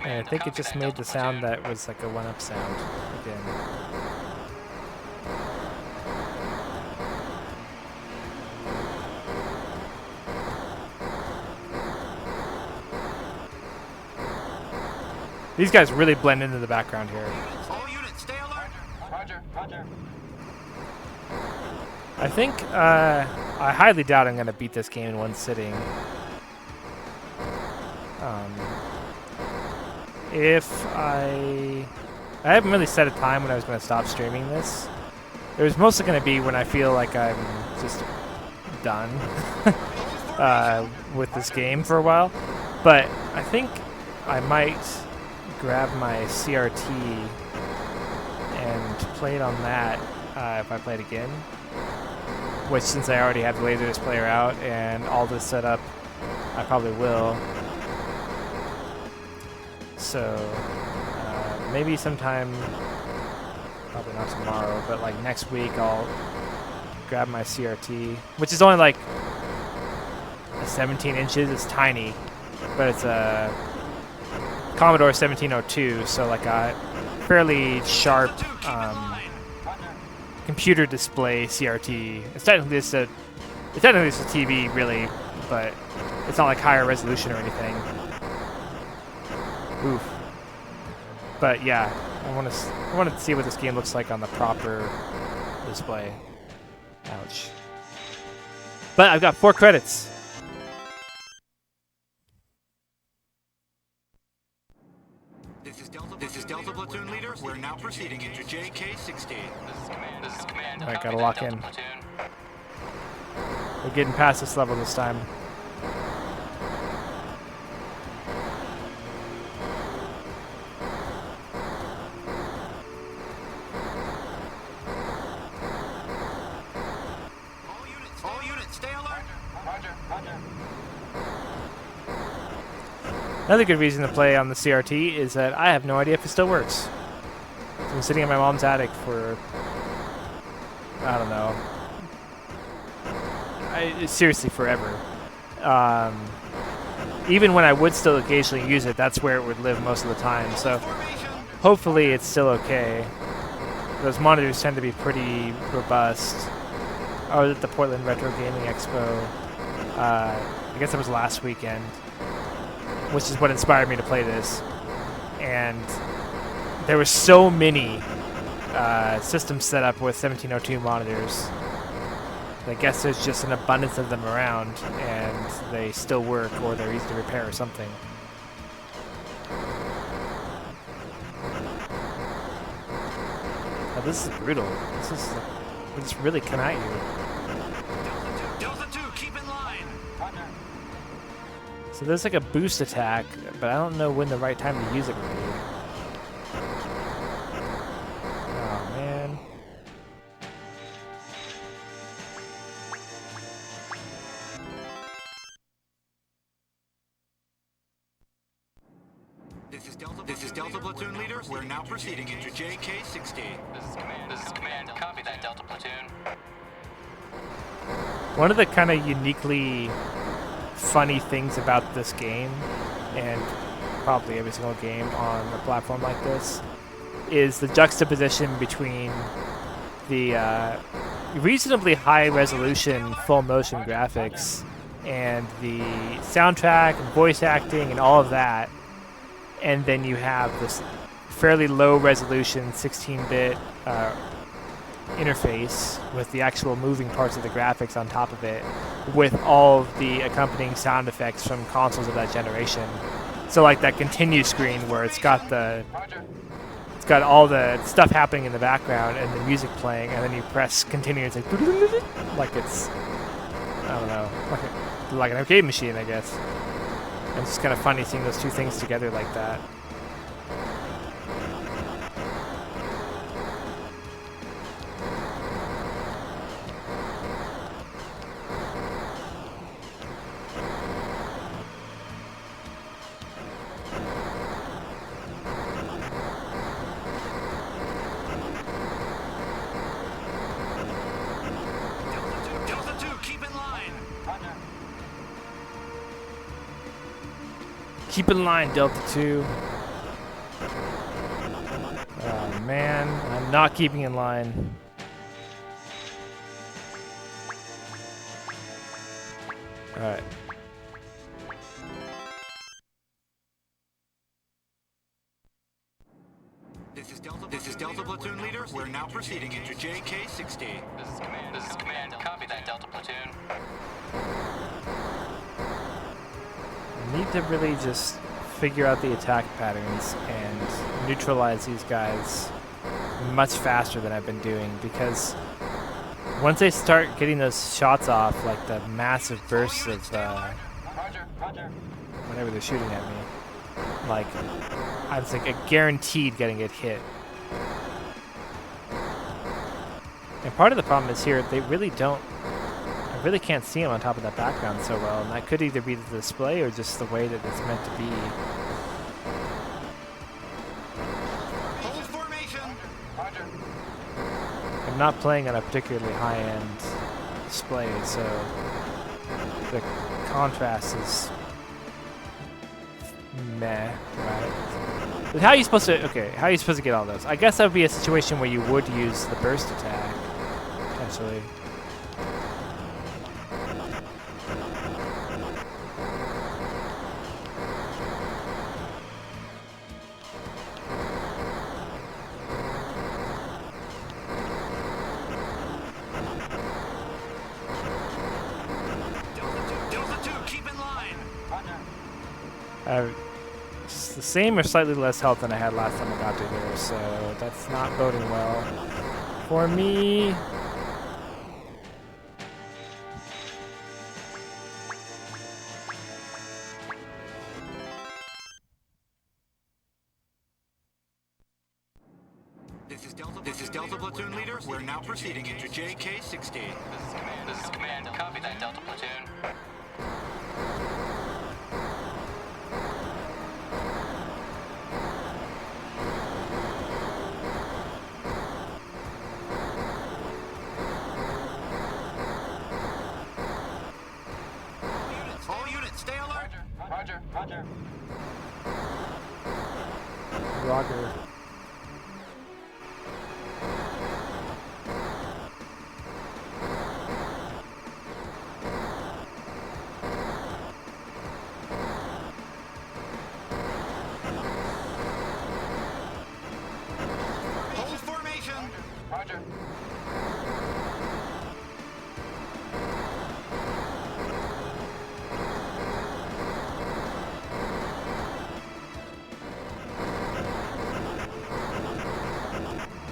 Speaker 1: And I think it just made the sound that was like a 1-up sound again. These guys really blend into the background here.
Speaker 3: All units, stay alert.
Speaker 4: Roger.
Speaker 1: I think, I highly doubt I'm going to beat this game in one sitting. If I haven't really set a time when I was going to stop streaming this. It was mostly going to be when I feel like I'm just done with this game for a while. But I think I might grab my CRT and play it on that if I play it again. Which, since I already have the Laserdisc player out and all this set up, I probably will. So maybe sometime, probably not tomorrow, but like next week I'll grab my CRT, which is only like 17 inches. It's tiny, but it's a Commodore 1702, so like a fairly sharp computer display CRT. It's technically just a TV, really, but it's not like higher resolution or anything. Oof. But yeah, I want to see what this game looks like on the proper display. Ouch. But I've got 4 credits.
Speaker 3: This is Delta Platoon Leader. We're now proceeding into JK-60.
Speaker 4: This is Command.
Speaker 1: Alright,
Speaker 4: Copy
Speaker 1: gotta
Speaker 4: that,
Speaker 1: lock
Speaker 4: Delta
Speaker 1: in.
Speaker 4: Platoon.
Speaker 1: We're getting past this level this time.
Speaker 3: All units, stay alert.
Speaker 4: Roger.
Speaker 1: Another good reason to play on the CRT is that I have no idea if it still works. It's been sitting in my mom's attic for, I don't know, seriously forever. Even when I would still occasionally use it, that's where it would live most of the time. So hopefully it's still okay. Those monitors tend to be pretty robust. I was at the Portland Retro Gaming Expo. I guess it was last weekend, which is what inspired me to play this. And there were so many systems set up with 1702 monitors. I guess there's just an abundance of them around, and they still work, or they're easy to repair or something. Now, this is brutal. They just really come at you.
Speaker 3: Delta 2, keep in line.
Speaker 1: So there's like a boost attack, but I don't know when the right time to use it would be. Oh man.
Speaker 3: This is Delta Platoon Leader. We're now proceeding into JK-60.
Speaker 4: This is Command. Copy that, Delta Platoon.
Speaker 1: One of the kind of uniquely funny things about this game, and probably every single game on a platform like this, is the juxtaposition between the reasonably high resolution full motion graphics and the soundtrack and voice acting and all of that, and then you have this fairly low resolution 16-bit interface with the actual moving parts of the graphics on top of it, with all of the accompanying sound effects from consoles of that generation. So like that continue screen where it's got all the stuff happening in the background and the music playing, and then you press continue, it's like it's, I don't know, like an arcade machine, I guess. And it's just kind of funny seeing those two things together like that.
Speaker 3: Delta 2, keep in line.
Speaker 1: Keep in line, Delta 2. Oh man, I'm not keeping in line. Alright.
Speaker 3: This is Delta Platoon Leader. We're now proceeding into JK-60.
Speaker 4: This is Command. Copy that, Delta Platoon.
Speaker 1: I need to really just figure out the attack patterns and neutralize these guys much faster than I've been doing, because once they start getting those shots off, like the massive bursts of whatever they're shooting at me, like, I was like a guaranteed getting it hit. And part of the problem is here, they really don't, I really can't see them on top of that background so well, and that could either be the display or just the way that it's meant to be.
Speaker 3: Hold formation.
Speaker 4: Roger.
Speaker 1: I'm not playing on a particularly high-end display, so the contrast is meh, right? But how are you supposed to, okay, how are you supposed to get all those? I guess that would be a situation where you would use the burst attack, potentially.
Speaker 3: Delta 2, keep in line.
Speaker 4: Roger.
Speaker 1: I have the same or slightly less health than I had last time I got to here, so that's not boding well for me.
Speaker 3: This is Delta Platoon Leader. We're now proceeding into JK-60.
Speaker 4: This is command. Copy that, Delta Platoon.
Speaker 3: All units, stay alert.
Speaker 4: Roger. Roger.
Speaker 1: Roger.
Speaker 3: Hold formation.
Speaker 4: Roger.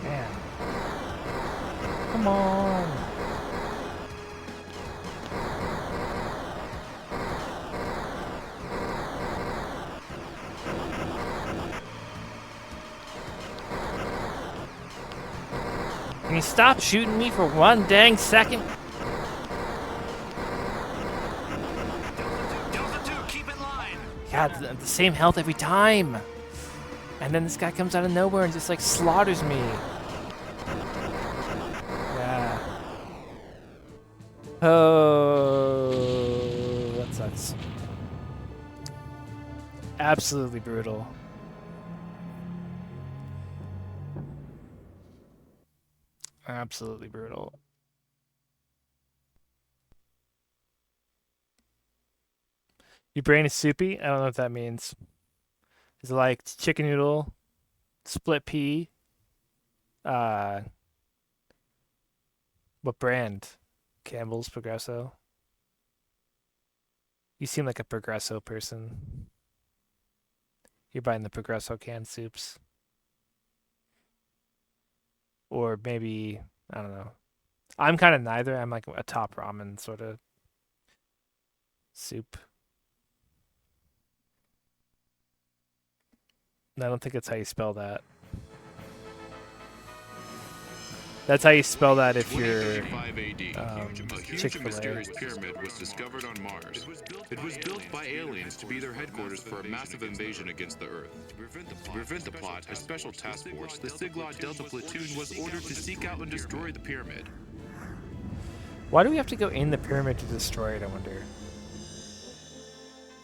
Speaker 1: Man. Come on. Can you stop shooting me for one dang second?
Speaker 3: Delta 2, keep in line.
Speaker 1: Yeah, the same health every time. And then this guy comes out of nowhere and just like slaughters me. Yeah. Oh, that sucks. Absolutely brutal. Absolutely brutal. Your brain is soupy? I don't know what that means. Is it like chicken noodle, split pea? What brand? Campbell's Progresso? You seem like a Progresso person. You're buying the Progresso canned soups. Or maybe, I don't know. I'm kind of neither. I'm like a top ramen sort of soup. I don't think that's how you spell that. That's how you spell that if you're
Speaker 2: 2035 AD, a huge
Speaker 1: Chick-fil-A.
Speaker 2: mysterious pyramid was discovered on Mars. It was built by aliens to be their headquarters for a massive invasion against the Earth. To prevent the plot, a special task force, the Siglot Delta Platoon, was ordered to seek out and destroy the pyramid.
Speaker 1: Why do we have to go in the pyramid to destroy it, I wonder?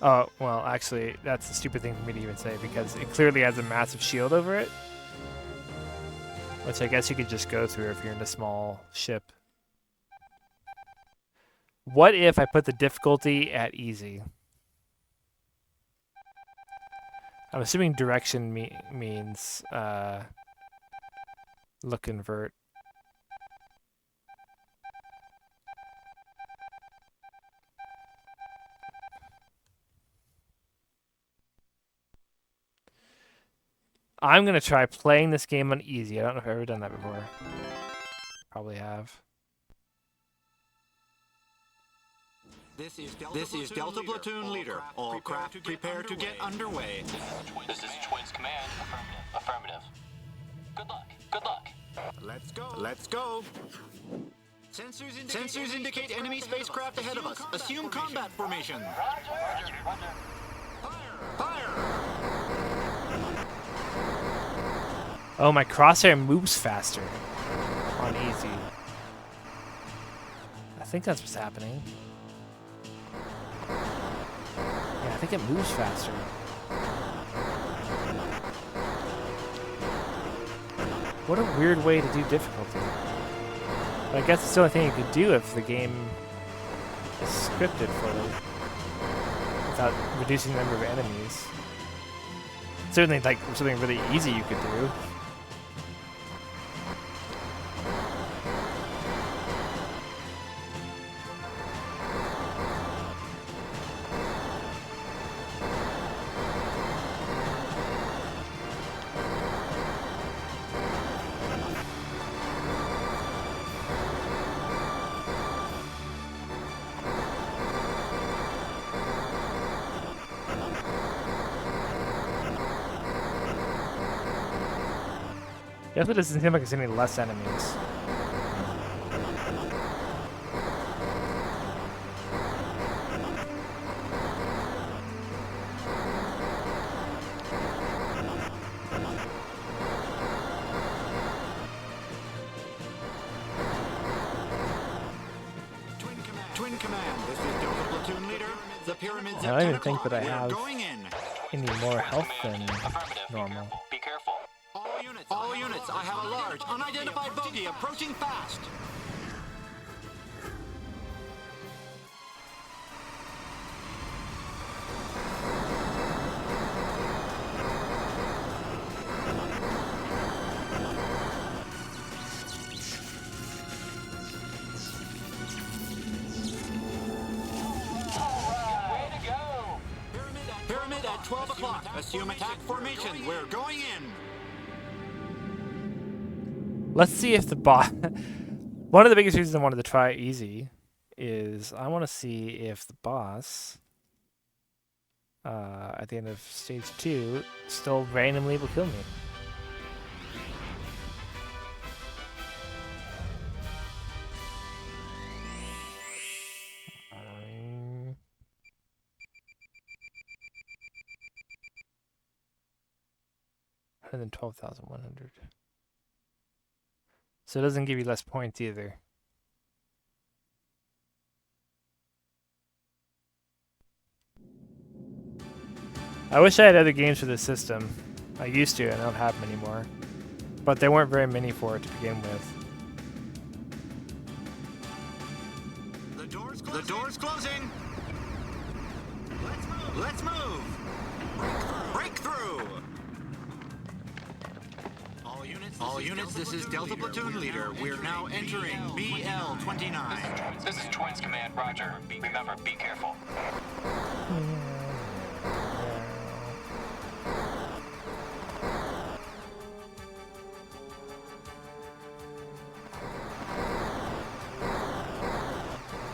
Speaker 1: Oh, well, actually, that's a stupid thing for me to even say because it clearly has a massive shield over it. Which I guess you could just go through if you're in a small ship. What if I put the difficulty at easy? I'm assuming direction means look invert. I'm going to try playing this game on easy. I don't know if I've ever done that before. Probably have.
Speaker 3: This is Delta Platoon Leader. All craft prepare to get underway.
Speaker 4: This is Twins Command. Affirmative. Good luck. Good luck.
Speaker 3: Let's go. Sensors indicate enemy spacecraft ahead of us. Assume combat formation.
Speaker 4: Roger.
Speaker 3: Fire!
Speaker 1: Oh, my crosshair moves faster on easy. I think that's what's happening. Yeah, I think it moves faster. What a weird way to do difficulty. But I guess it's the only thing you could do if the game is scripted fully, without reducing the number of enemies. Certainly, like something really easy you could do. Definitely doesn't seem like there's any less enemies.
Speaker 3: Twin Command, this is Delta Platoon Leader. The pyramids
Speaker 1: I
Speaker 3: at
Speaker 1: don't
Speaker 3: 10
Speaker 1: even think
Speaker 3: o'clock.
Speaker 1: that I
Speaker 3: We're
Speaker 1: have
Speaker 3: going in.
Speaker 1: any more health than normal.
Speaker 4: Be careful.
Speaker 3: All units, I have a large, unidentified bogey approaching fast.
Speaker 4: Way to go.
Speaker 3: Pyramid at 12 o'clock. Assume attack formation. We're going in.
Speaker 1: Let's see if the boss... One of the biggest reasons I wanted to try easy is I want to see if the boss, at the end of stage 2, still randomly will kill me. $112,100. So it doesn't give you less points either. I wish I had other games for this system. I used to, and I don't have them anymore. But there weren't very many for it to begin with.
Speaker 3: The door's closing. Let's move. Breakthrough. All units, this is Delta Platoon Leader. We're now entering BL-29.
Speaker 4: This is Twins Command. Roger. Remember, be careful.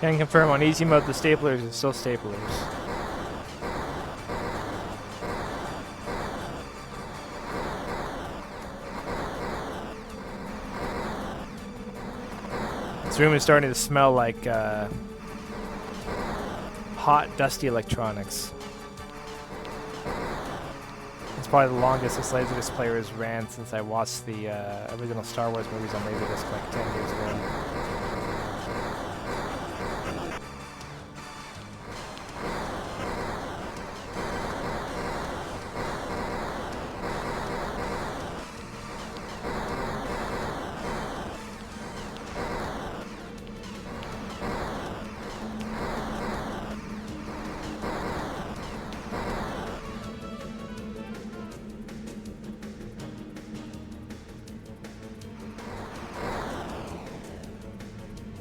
Speaker 1: Can confirm on easy mode the staplers are still staplers. This room is starting to smell like hot, dusty electronics. It's probably the longest this Laserdisc player has ran since I watched the original Star Wars movies on Laserdisc like 10 years ago.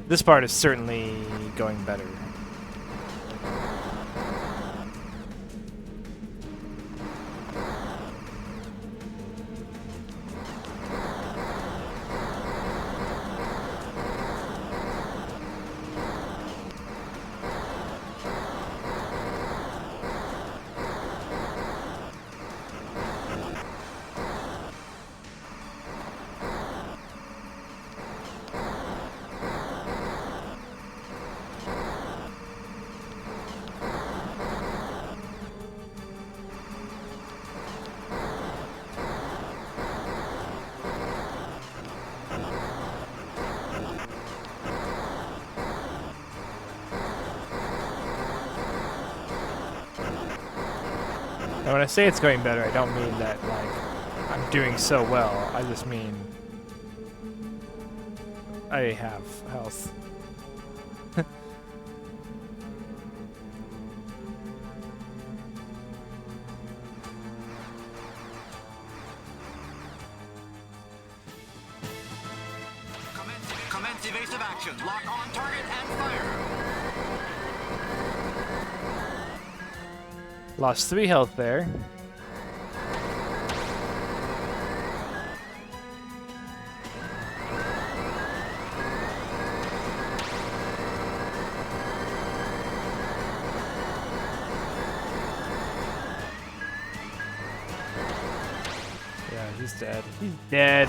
Speaker 1: This part is certainly going better. And when I say it's going better, I don't mean that, like, I'm doing so well. I just mean I have health.
Speaker 3: Commence evasive action. Lock on target and fire.
Speaker 1: Lost 3 health there. Yeah, he's dead. He's dead.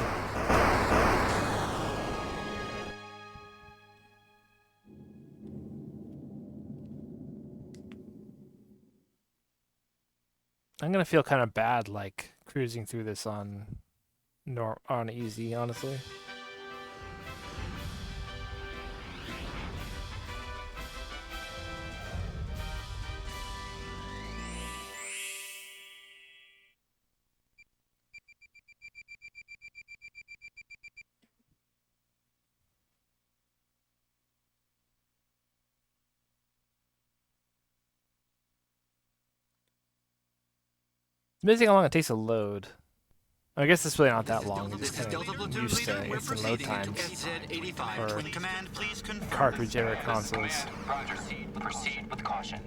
Speaker 1: I'm gonna feel kind of bad, like cruising through this on easy, honestly. It's amazing how long it takes to load. I guess it's really not that long. I'm just kind of used to instant load times for cartridge era consoles.
Speaker 4: Roger, proceed with caution.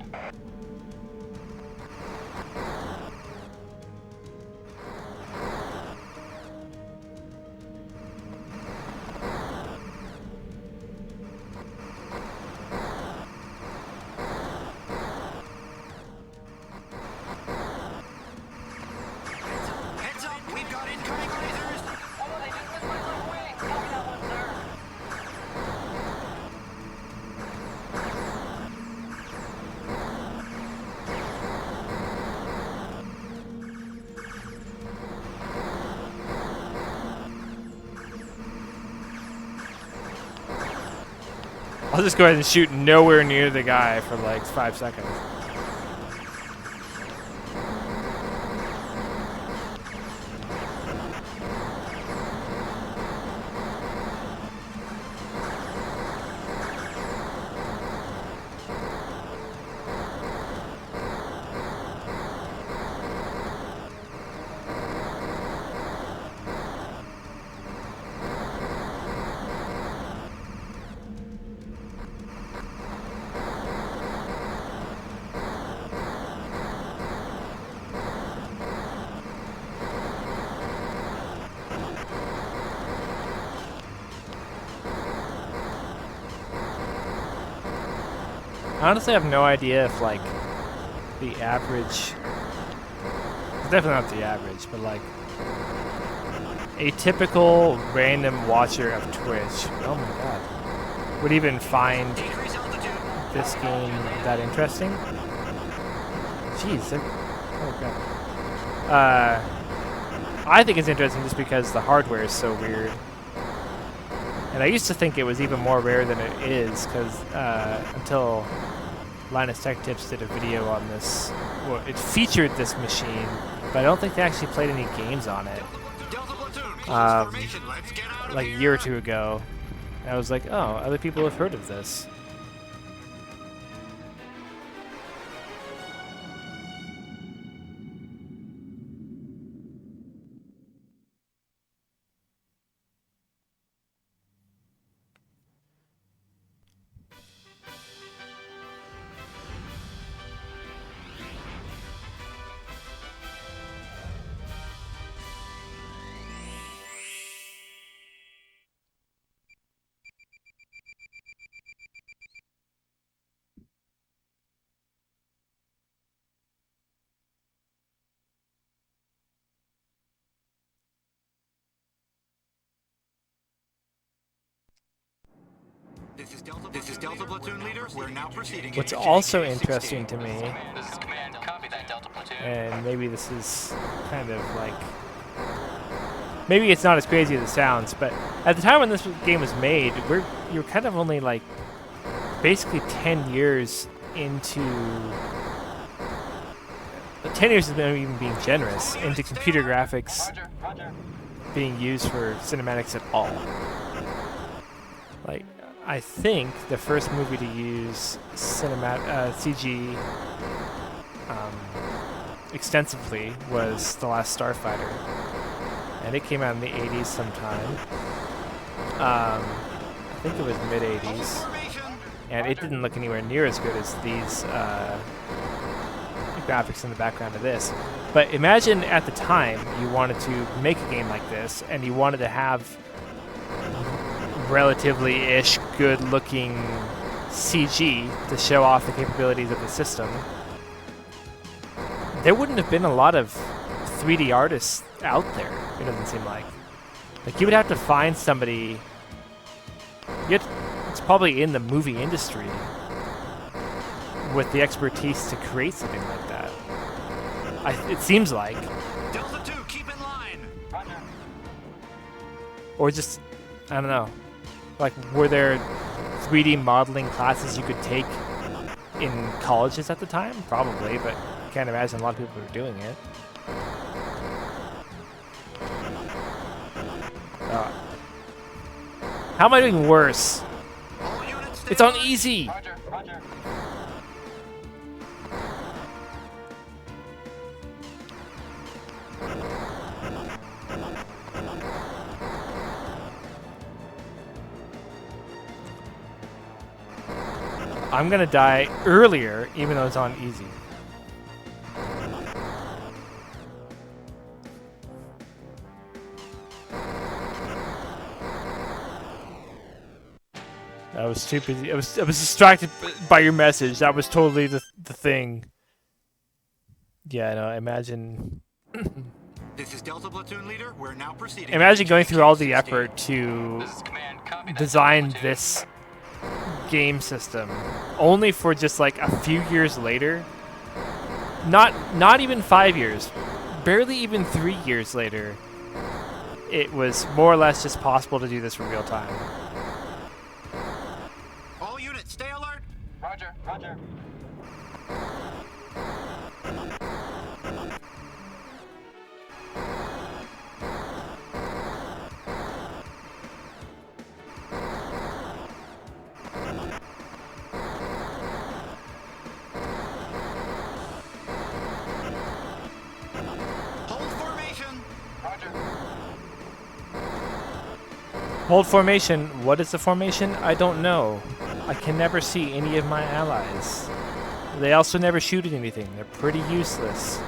Speaker 3: Heads up, we've got incoming lasers.
Speaker 4: Oh, they just missed my little wing. Tell me that one, sir.
Speaker 1: I'll just go ahead and shoot nowhere near the guy for like 5 seconds. I honestly have no idea if, like, the average... It's definitely not the average, but, like, a typical random watcher of Twitch, oh my god, would even find this game that interesting. Jeez, oh god. I think it's interesting just because the hardware is so weird. And I used to think it was even more rare than it is, because until Linus Tech Tips did a video on this, well, it featured this machine, but I don't think they actually played any games on it. Like a year or two ago. And I was like, oh, other people have heard of this.
Speaker 3: This is Delta Platoon Leader. We're now proceeding.
Speaker 1: What's also interesting to me,
Speaker 4: This is Command. Copy that, Delta Platoon.
Speaker 1: and maybe this is kind of like... Maybe it's not as crazy as it sounds, but at the time when this game was made, you're kind of only like basically 10 years into 10 years is maybe even being generous into computer graphics
Speaker 4: Roger, roger.
Speaker 1: being used for cinematics at all. Like, I think the first movie to use CG extensively was The Last Starfighter, and it came out in the 80s sometime. I think it was mid 80s, and it didn't look anywhere near as good as these graphics in the background of this. But imagine at the time you wanted to make a game like this, and you wanted to have relatively-ish good-looking CG to show off the capabilities of the system. There wouldn't have been a lot of 3D artists out there, it doesn't seem like. Like, you would have to find somebody... It's probably in the movie industry with the expertise to create something like that. It seems like.
Speaker 3: Delta 2, keep in line.
Speaker 4: Roger.
Speaker 1: Or just, I don't know. Like, were there 3D modeling classes you could take in colleges at the time? Probably, but I can't imagine a lot of people were doing it. How am I doing worse?
Speaker 3: All units stay
Speaker 1: It's on
Speaker 3: alert.
Speaker 1: easy!
Speaker 4: Roger, roger.
Speaker 1: I'm gonna die earlier, even though it's on easy. I was too busy. I was distracted by your message. That was totally the thing. Yeah, no, imagine
Speaker 3: This is Delta Platoon Leader. We're now proceeding.
Speaker 1: imagine going through all the
Speaker 3: JK-60.
Speaker 1: effort to
Speaker 4: This is command. Copy that.
Speaker 1: design
Speaker 4: Platoon.
Speaker 1: this game system only for just like a few years later. Not even 5 years, barely even 3 years later, it was more or less just possible to do this in real time.
Speaker 3: All units stay alert.
Speaker 4: Roger, roger.
Speaker 3: Hold formation.
Speaker 4: Roger.
Speaker 1: Hold formation. What is the formation? I don't know. I can never see any of my allies. They also never shoot at anything. They're pretty useless.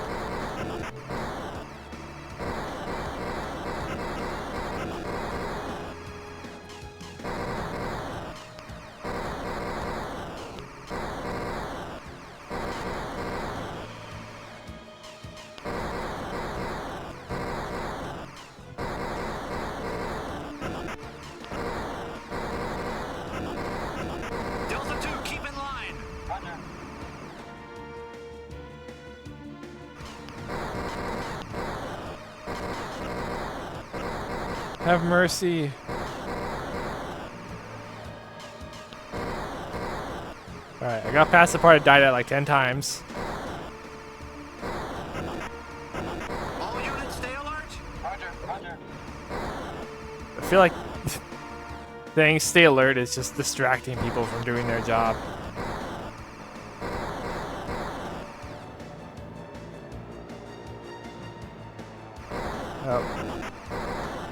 Speaker 3: Delta 2, keep in line.
Speaker 4: Roger.
Speaker 1: Have mercy. Alright, I got past the part I died at like 10 times.
Speaker 3: All units stay alert.
Speaker 4: Roger, roger.
Speaker 1: I feel like saying stay alert is just distracting people from doing their job. Oh.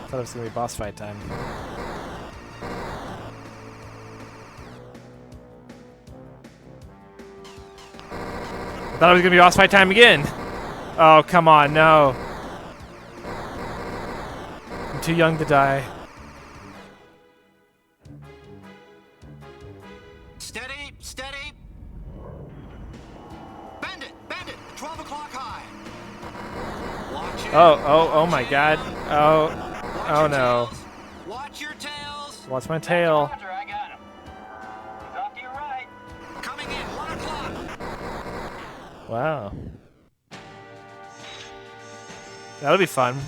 Speaker 1: I thought it was gonna be boss fight time. I thought it was gonna be boss fight time again! Oh, come on, no. I'm too young to die.
Speaker 3: Steady, steady. Bandit, bandit. 12 o'clock high. Watch it.
Speaker 1: Oh my god. Oh,
Speaker 3: Watch
Speaker 1: oh
Speaker 3: your
Speaker 1: no.
Speaker 3: tails. Watch your tails.
Speaker 1: What's my tail?
Speaker 4: Roger, I got him. He's off to your right.
Speaker 3: Coming in. 1 o'clock.
Speaker 1: Wow. That'll be fun.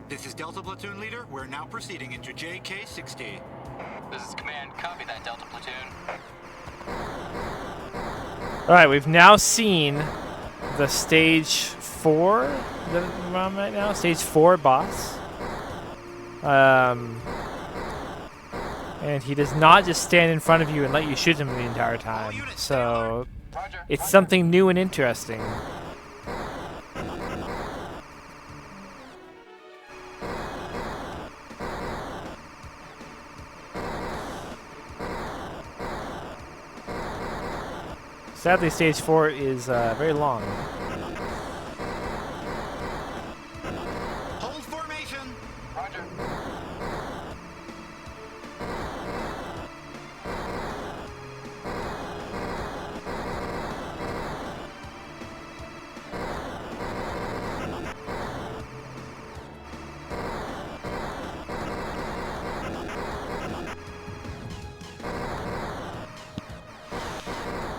Speaker 3: This is Delta Platoon Leader. We're now proceeding into JK-60.
Speaker 4: This is Command. Copy that, Delta Platoon.
Speaker 1: Alright, we've now seen the stage 4 that I'm on right now. Stage 4 boss. And he does not just stand in front of you and let you shoot him the entire time. So it's something new and interesting. Sadly, stage 4 is very long.
Speaker 3: Hold formation.
Speaker 4: Roger.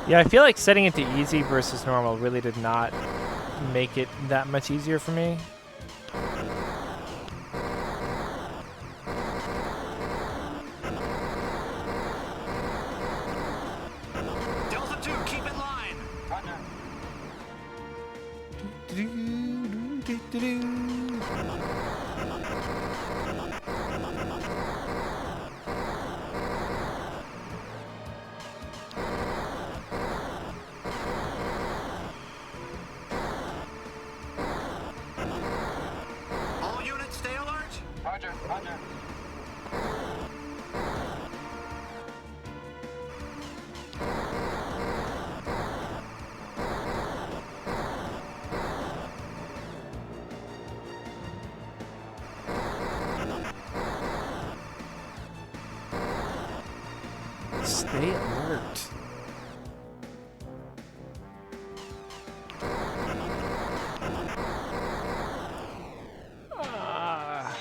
Speaker 1: Yeah, I feel like setting it to easy versus normal really did not make it that much easier for me.
Speaker 3: Delta 2, keep in line.
Speaker 4: Roger.
Speaker 3: All units stay alert.
Speaker 4: Roger. Roger.
Speaker 1: Stay alert. Ah.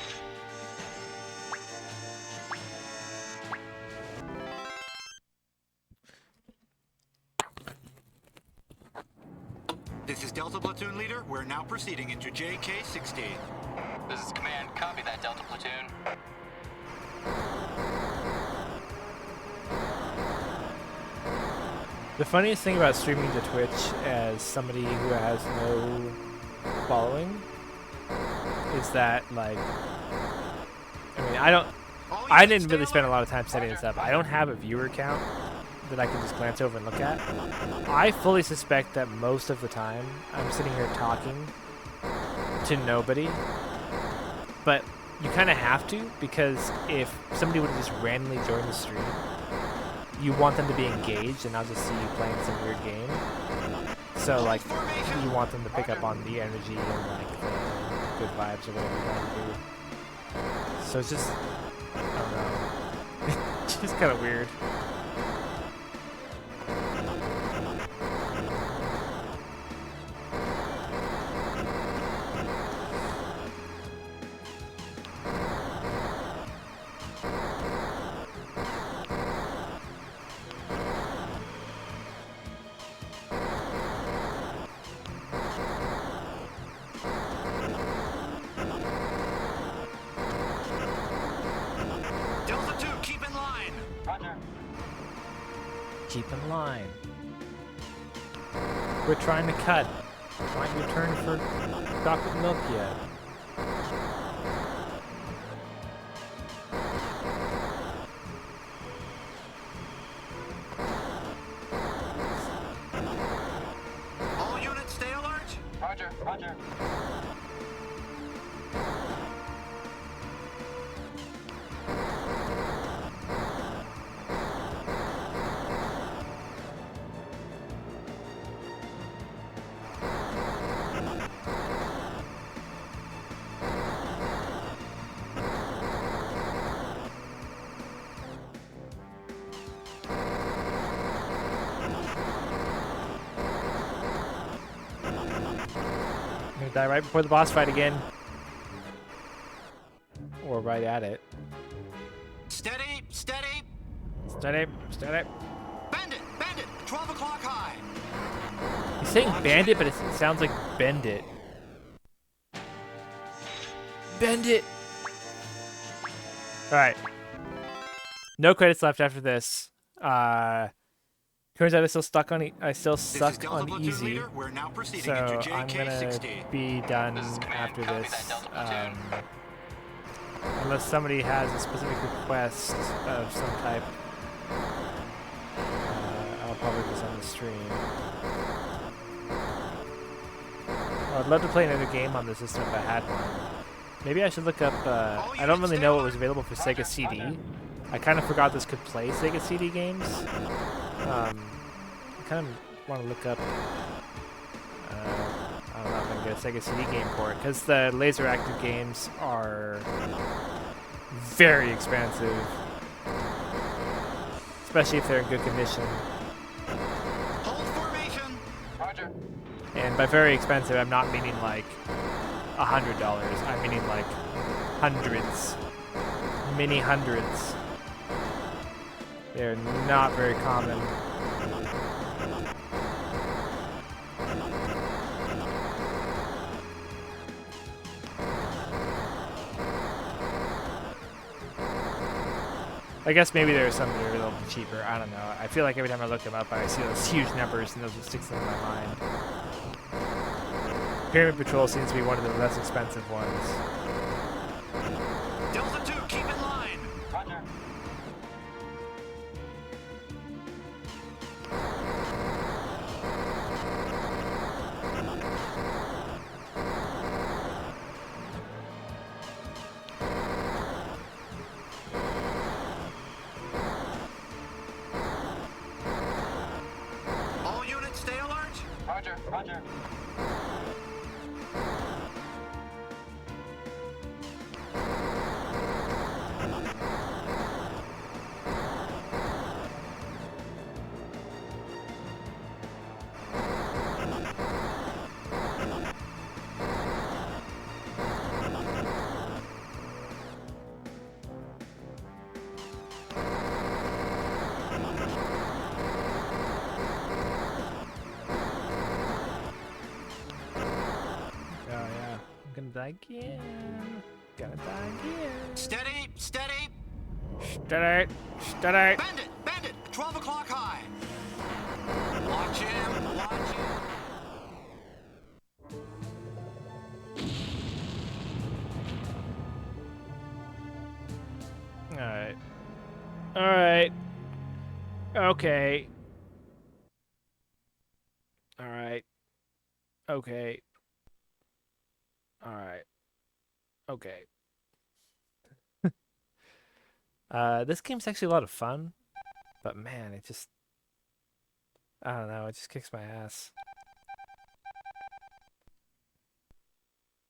Speaker 3: This is Delta Platoon Leader. We're now proceeding into JK-16.
Speaker 4: This is Command. Copy that, Delta Platoon.
Speaker 1: The funniest thing about streaming to Twitch as somebody who has no following is that, like, I mean, I didn't really spend a lot of time setting this up. I don't have a viewer count that I can just glance over and look at. I fully suspect that most of the time I'm sitting here talking to nobody, but you kind of have to, because if somebody would have just randomly joined the stream, you want them to be engaged and not just see you playing some weird game. So, like, you want them to pick up on the energy and, like, the good vibes or whatever you're trying to do. So it's just, I don't know. It's just kind of weird.
Speaker 3: Delta 2, keep in line.
Speaker 4: Roger.
Speaker 1: Keep in line. Quit trying to cut. It's not your turn for chocolate milk yet.
Speaker 3: All units stay alert.
Speaker 4: Roger. Roger.
Speaker 1: I'm gonna die right before the boss fight again. Or right at it.
Speaker 3: Steady, steady.
Speaker 1: Steady, steady.
Speaker 3: Bandit, bandit. 12 o'clock high.
Speaker 1: He's saying bandit, but it sounds like bend it. Bend it! Alright. No credits left after this. Turns out I still
Speaker 3: This is
Speaker 1: suck
Speaker 3: Delta
Speaker 1: on
Speaker 3: Platoon
Speaker 1: easy.
Speaker 3: Leader. We're now proceeding into
Speaker 1: So I'm gonna
Speaker 3: JK-60.
Speaker 1: be
Speaker 4: This is
Speaker 1: done
Speaker 4: Command.
Speaker 1: after
Speaker 4: Copy
Speaker 1: this.
Speaker 4: that, Delta Platoon.
Speaker 1: Unless somebody has a specific request of some type, I'll probably just end the stream. I'd love to play another game on the system if I had one. Maybe I should look up. I don't really know what was available for Sega CD. I kind of forgot this could play Sega CD games. I kind of want to look up. I don't know if I can get a Sega CD game for it because the LaserActive games are very expensive, especially if they're in good condition.
Speaker 3: Hold formation.
Speaker 4: Roger.
Speaker 1: And by very expensive, I'm not meaning like $100. I'm meaning like hundreds, many hundreds. They're not very common. I guess maybe there are some that are a little bit cheaper. I don't know. I feel like every time I look them up, I see those huge numbers and those will stick in my mind. Pyramid Patrol seems to be one of the less expensive ones.
Speaker 3: Delta 2, keep in line.
Speaker 4: Roger.
Speaker 3: All units stay alert.
Speaker 4: Roger. Roger.
Speaker 1: Oh yeah, I'm gonna die again. Gonna die again.
Speaker 3: Steady, steady.
Speaker 1: Steady, steady.
Speaker 3: Bend it. 12 o'clock high. Watch him, watch him.
Speaker 1: All right. All right. Okay. All right. Okay. All right. Okay. This game's actually a lot of fun, but man, it just I don't know, it just kicks my ass.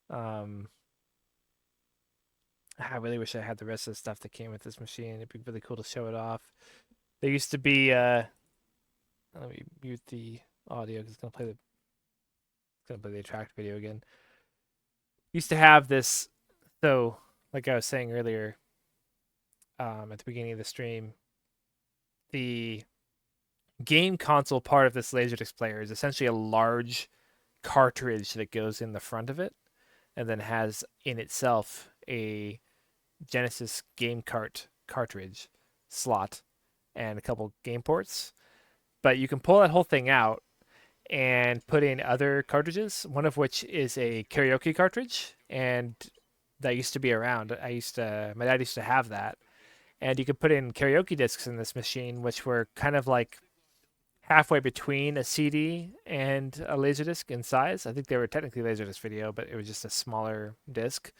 Speaker 1: Um, I really wish I had the rest of the stuff that came with this machine. It'd be really cool to show it off. There used to be let me mute the audio because it's gonna play the attract video again. Used to have this, so like I was saying earlier, at the beginning of the stream, the game console part of this Laserdisc player is essentially a large cartridge that goes in the front of it, and then has in itself a Genesis game cartridge slot and a couple game ports. But you can pull that whole thing out and put in other cartridges, one of which is a karaoke cartridge, and that used to be around. My dad used to have that, and you could put in karaoke discs in this machine, which were kind of like halfway between a CD and a Laserdisc in size. I think they were technically Laserdisc video, but it was just a smaller disc,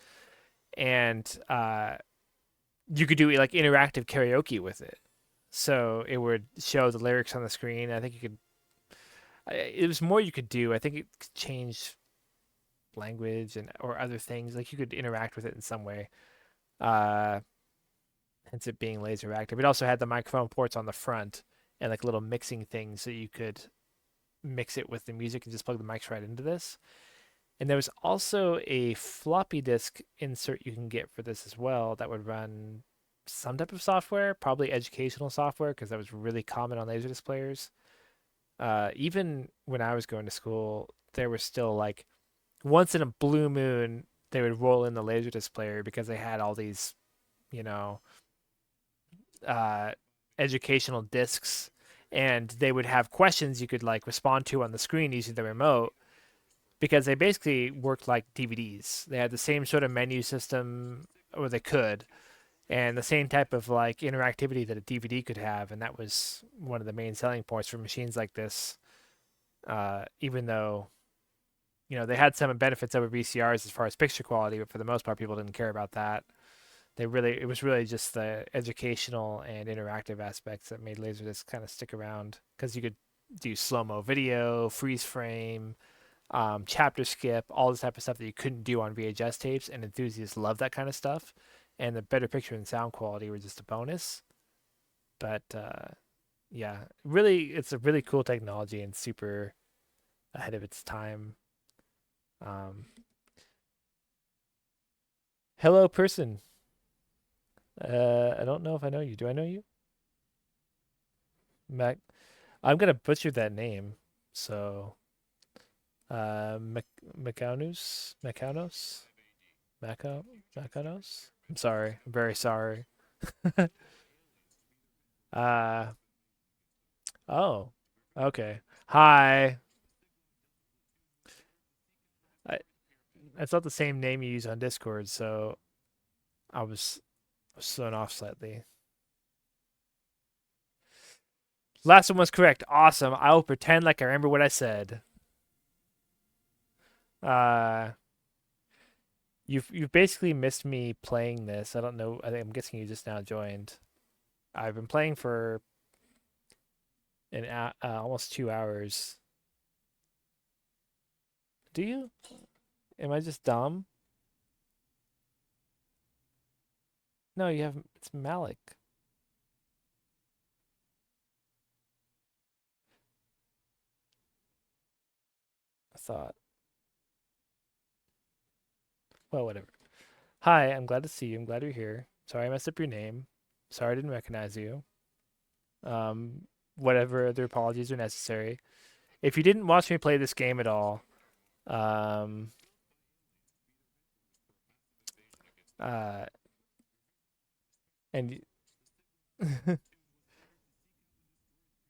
Speaker 1: and you could do like interactive karaoke with it. So it would show the lyrics on the screen. I think you could. It was more you could do. I think it could change language and or other things. Like you could interact with it in some way. Uh, Hence it being laser active. It also had the microphone ports on the front and like little mixing things so you could mix it with the music and just plug the mics right into this. And there was also a floppy disk insert you can get for this as well that would run some type of software, probably educational software, because that was really common on Laserdisc players. Even when I was going to school, there was still like once in a blue moon they would roll in the Laserdisc player because they had all these, you know, educational discs, and they would have questions you could like respond to on the screen using the remote, because they basically worked like DVDs. They had the same sort of menu system, or they could, and the same type of like interactivity that a DVD could have, and that was one of the main selling points for machines like this. Even though, you know, they had some benefits over VCRs as far as picture quality, but for the most part, people didn't care about that. It was really just the educational and interactive aspects that made Laserdisc kind of stick around, because you could do slow mo video, freeze frame, chapter skip, all this type of stuff that you couldn't do on VHS tapes, and enthusiasts love that kind of stuff. And the better picture and sound quality were just a bonus. But yeah, really, it's a really cool technology and super ahead of its time. Hello, person. I don't know if I know you. Do I know you? Mac. I'm gonna butcher that name. So, Macanos, Macanos. I'm sorry. I'm very sorry. uh. Oh. Okay. Hi. I. That's not the same name you use on Discord, so I was thrown off slightly. Last one was correct. Awesome. I will pretend like I remember what I said. You've basically missed me playing this. I don't know. I'm guessing you just now joined. I've been playing for almost 2 hours. Do you? Am I just dumb? No, you have. It's Malik. I thought. Well, whatever. Hi, I'm glad to see you. I'm glad you're here. Sorry I messed up your name. Sorry I didn't recognize you. Whatever other apologies are necessary. If you didn't watch me play this game at all, and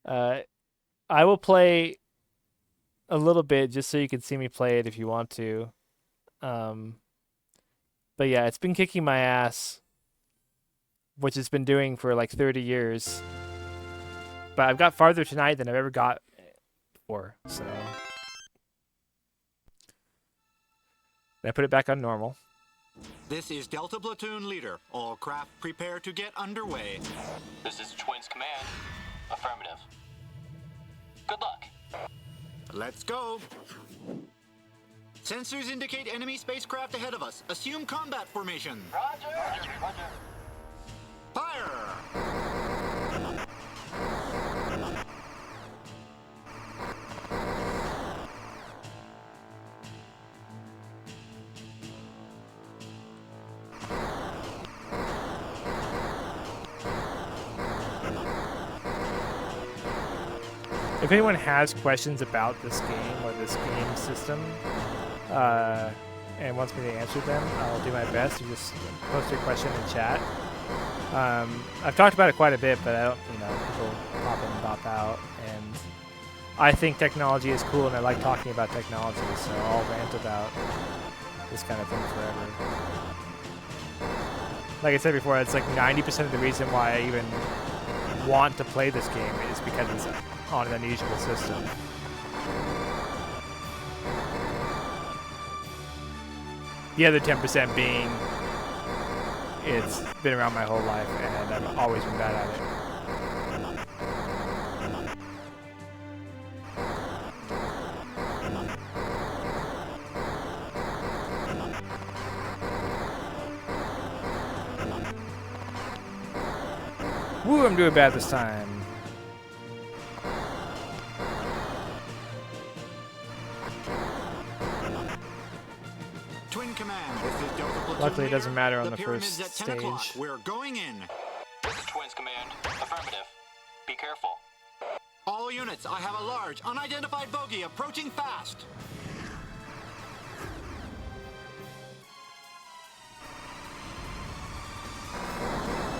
Speaker 1: I will play a little bit just so you can see me play it if you want to. But yeah, it's been kicking my ass, which it's been doing for like 30 years. But I've got farther tonight than I've ever got before, so. I put it back on normal.
Speaker 3: This is Delta Platoon Leader. All craft prepare to get underway.
Speaker 4: This is Twins Command. Affirmative. Good luck.
Speaker 3: Let's go. Sensors indicate enemy spacecraft ahead of us. Assume combat formation.
Speaker 4: Roger. Roger.
Speaker 3: Fire!
Speaker 1: If anyone has questions about this game or this game system, and wants me to answer them, I'll do my best to just post your question in chat. I've talked about it quite a bit, but I don't, people pop in and pop out, and I think technology is cool, and I like talking about technology, so I'll rant about this kind of thing forever. Like I said before, it's like 90% of the reason why I even want to play this game is because it's on an unusual system. The other 10% being it's been around my whole life and I've always been bad at it. Woo, I'm doing bad this time.
Speaker 3: Twin Command, this is Delta Platoon
Speaker 1: Luckily, it doesn't matter on
Speaker 3: the
Speaker 1: the
Speaker 3: pyramid's
Speaker 1: first
Speaker 3: at 10 o'clock.
Speaker 1: stage.
Speaker 3: We're going in.
Speaker 4: This is Twins Command. Affirmative. Be careful.
Speaker 3: All units, I have a large, unidentified bogey approaching fast.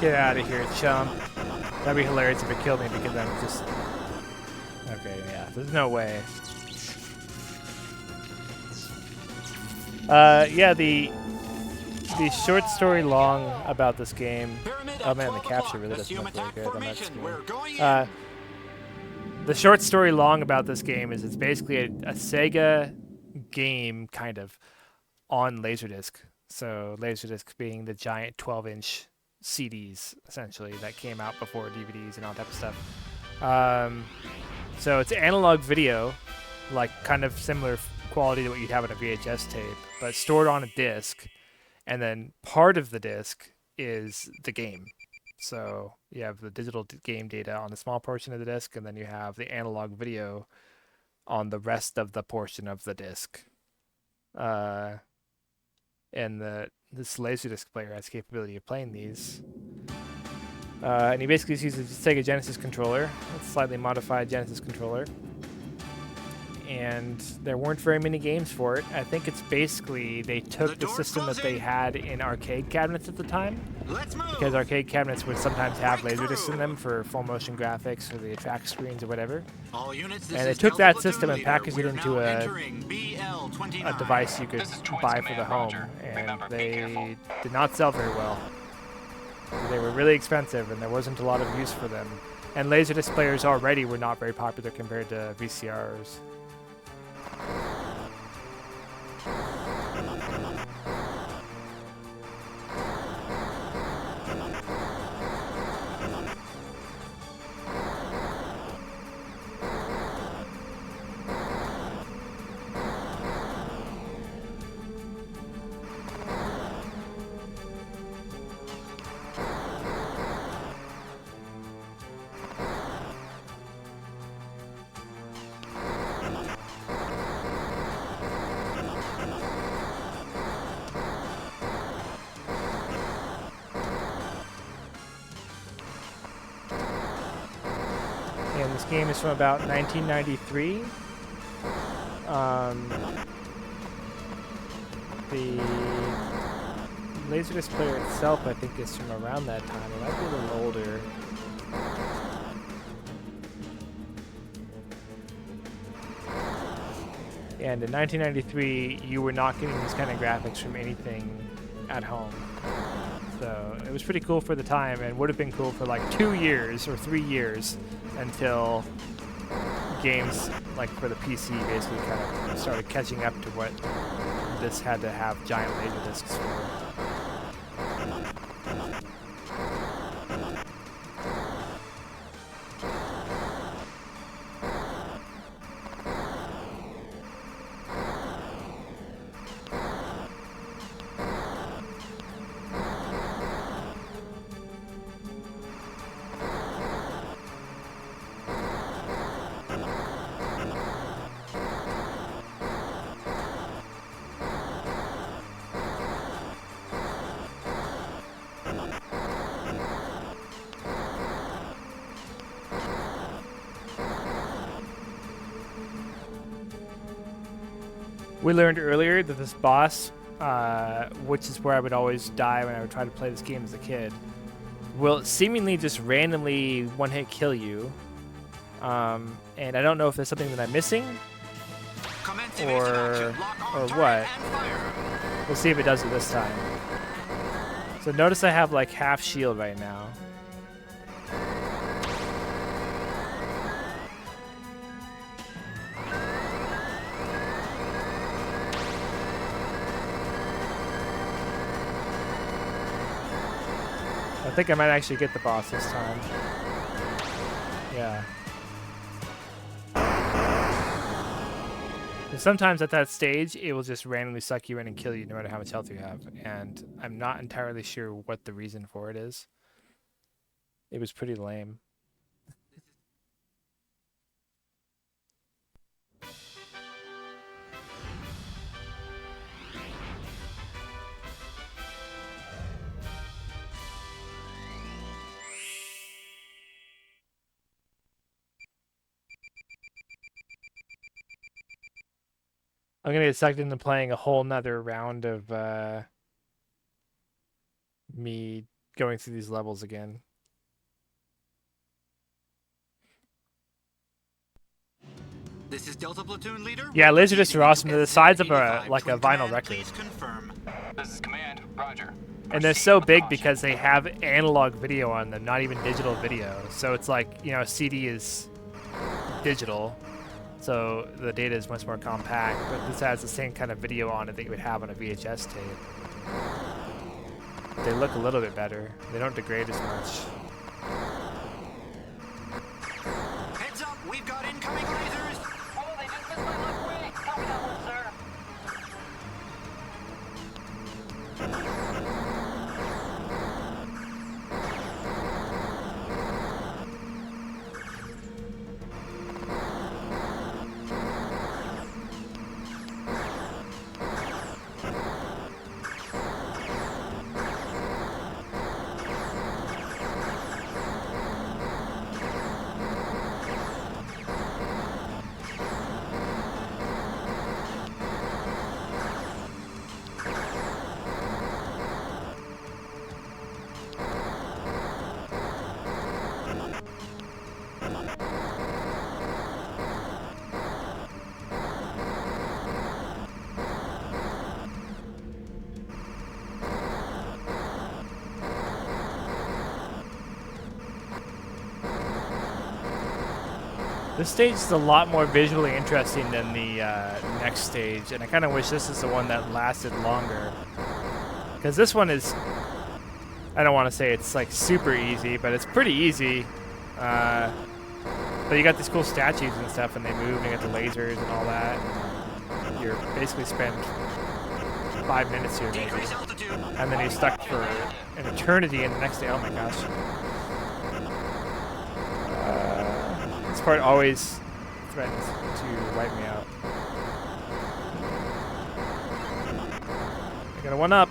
Speaker 1: Get out of here, chump. That'd be hilarious if it killed me because I'm just... Okay, yeah, there's no way. Yeah, the short story long about this game... Oh man, the capture really doesn't look very good on that screen. The short story long about this game is it's basically a Sega game, kind of, on Laserdisc. So Laserdisc being the giant 12-inch CDs, essentially, that came out before DVDs and all that type of stuff. So it's analog video, like kind of similar quality to what you'd have on a VHS tape, but stored on a disc, and then part of the disc is the game. So you have the digital game data on a small portion of the disc, and then you have the analog video on the rest of the portion of the disc. And this Laserdisc player has capability of playing these. And he basically just uses a Sega Genesis controller, a slightly modified Genesis controller. And there weren't very many games for it. I think it's basically they took the system that they had in arcade cabinets at the time, because arcade cabinets would sometimes have Laserdiscs in them for full motion graphics or the track screens or whatever. And they took that system and packaged it into a device you could buy for the home, and they did not sell very well. They were really expensive, and there wasn't a lot of use for them. And Laserdisc players already were not very popular compared to VCRs. And this game is from about 1993. The Laserdisc player itself, I think, is from around that time. It might be a little older. And in 1993, you were not getting these kind of graphics from anything at home. So it was pretty cool for the time, and would have been cool for like 2 years or 3 years until games like for the PC basically kind of started catching up to what this had to have giant laser discs for. We learned earlier that this boss, which is where I would always die when I would try to play this game as a kid, will seemingly just randomly one-hit kill you. And I don't know if there's something that I'm missing or what. We'll see if it does it this time. So notice I have like half shield right now. I think I might actually get the boss this time. Yeah. And sometimes at that stage, it will just randomly suck you in and kill you no matter how much health you have. And I'm not entirely sure what the reason for it is. It was pretty lame. I'm gonna get sucked into playing a whole nother round of me going through these levels again.
Speaker 3: This is Delta Platoon Leader.
Speaker 1: Yeah,
Speaker 3: We're
Speaker 1: Laserdiscs are awesome. They're the size of a
Speaker 3: SZ-85.
Speaker 1: like a
Speaker 3: Twin
Speaker 1: vinyl
Speaker 3: Command,
Speaker 1: record.
Speaker 3: Please confirm.
Speaker 4: This is Command. Roger.
Speaker 1: And they're
Speaker 4: Proceed
Speaker 1: so
Speaker 4: with
Speaker 1: big
Speaker 4: caution.
Speaker 1: because they have analog video on them, not even digital video. So it's like, you know, a CD is digital, so the data is much more compact, but this has the same kind of video on it that you would have on a VHS tape. They look a little bit better. They don't degrade as much.
Speaker 3: Heads up, we've got incoming lasers.
Speaker 4: Oh, they just missed my left wing. Copy that one, sir.
Speaker 1: This stage is a lot more visually interesting than the next stage, and I kind of wish this is the one that lasted longer. Because this one is, I don't want to say it's like super easy, but it's pretty easy. But you got these cool statues and stuff, and they move, and you got the lasers and all that. You're basically spend 5 minutes here, maybe.
Speaker 3: Decrease altitude.
Speaker 1: And then you're stuck for an eternity in the next day. Oh my gosh. This part always threatens to wipe me out. I got a 1-up.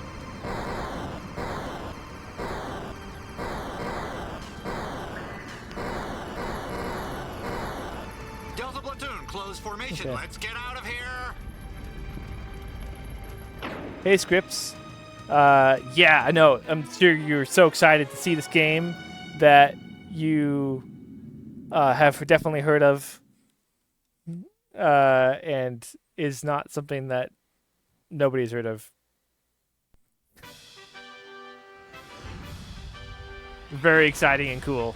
Speaker 3: Delta Platoon, close formation.
Speaker 1: Okay.
Speaker 3: Let's get out of here.
Speaker 1: Hey, Scripps. Yeah, I know. I'm sure you're so excited to see this game that you have definitely heard of, and is not something that nobody's heard of. Very exciting and cool.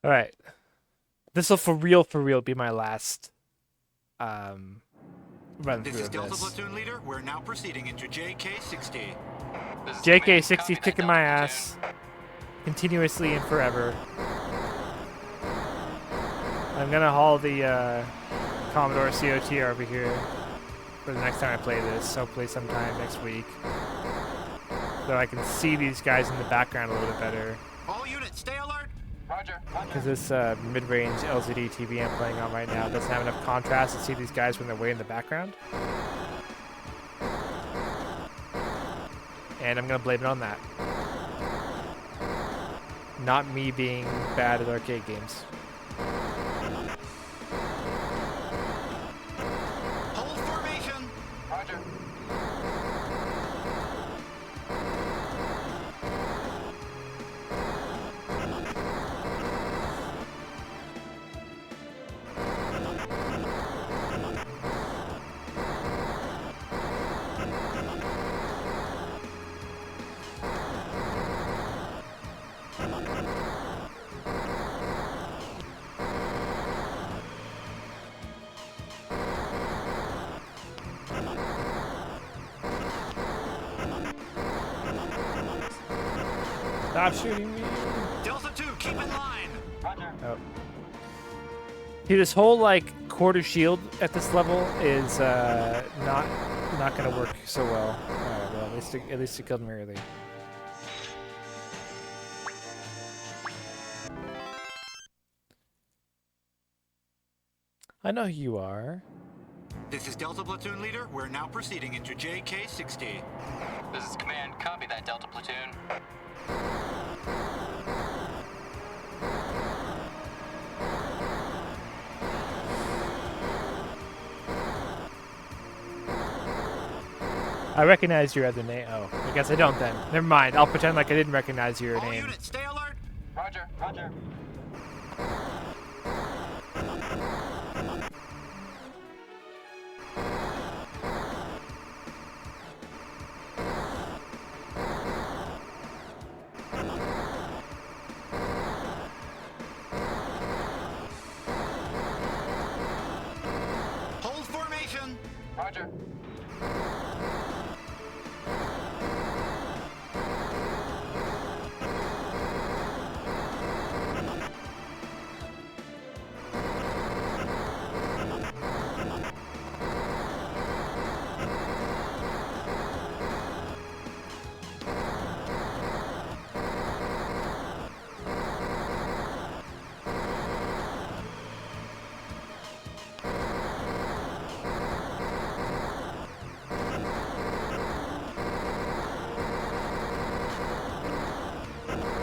Speaker 1: All right. This will for real be my last run
Speaker 3: This
Speaker 1: through
Speaker 3: is
Speaker 1: of
Speaker 3: Delta
Speaker 1: this.
Speaker 3: Platoon Leader. We're now proceeding into JK-60.
Speaker 4: This is Command.
Speaker 1: JK60
Speaker 4: Copy that,
Speaker 1: kicking
Speaker 4: Delta
Speaker 1: my
Speaker 4: Platoon.
Speaker 1: ass continuously and forever. I'm gonna haul the Commodore COTR over here for the next time I play this, hopefully sometime next week. So I can see these guys in the background a little bit better.
Speaker 3: All units, stay alert.
Speaker 4: Roger.
Speaker 1: Because this mid-range LCD TV I'm playing on right now doesn't have enough contrast to see these guys when they're way in the background. And I'm gonna blame it on that. Not me being bad at arcade games.
Speaker 3: Hold formation.
Speaker 4: Roger.
Speaker 1: Stop shooting me!
Speaker 3: Delta 2, keep in line.
Speaker 4: Roger.
Speaker 1: Oh. See, this whole like quarter shield at this level is not gonna work so well. Alright, well at least it killed me early. I know who you are.
Speaker 3: This is Delta Platoon Leader. We're now proceeding into JK-60.
Speaker 4: This is Command. Copy that, Delta Platoon.
Speaker 1: I recognize your other name. Oh, I guess I don't then. Never mind. I'll pretend like I didn't recognize your
Speaker 3: All
Speaker 1: name.
Speaker 3: units, stay alert.
Speaker 4: Roger, roger.
Speaker 3: Hold formation.
Speaker 4: Roger.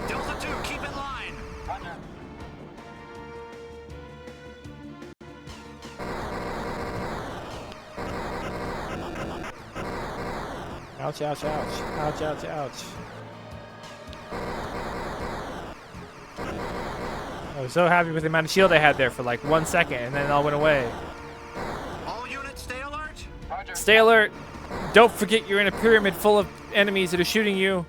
Speaker 3: Delta 2, keep in line.
Speaker 4: Roger.
Speaker 1: Ouch, ouch, ouch. Ouch, ouch, ouch. I was so happy with the amount of shield I had there for like 1 second, and then it all went away.
Speaker 3: All units, stay alert.
Speaker 4: Roger.
Speaker 1: Stay alert! Don't forget you're in a pyramid full of enemies that are shooting you.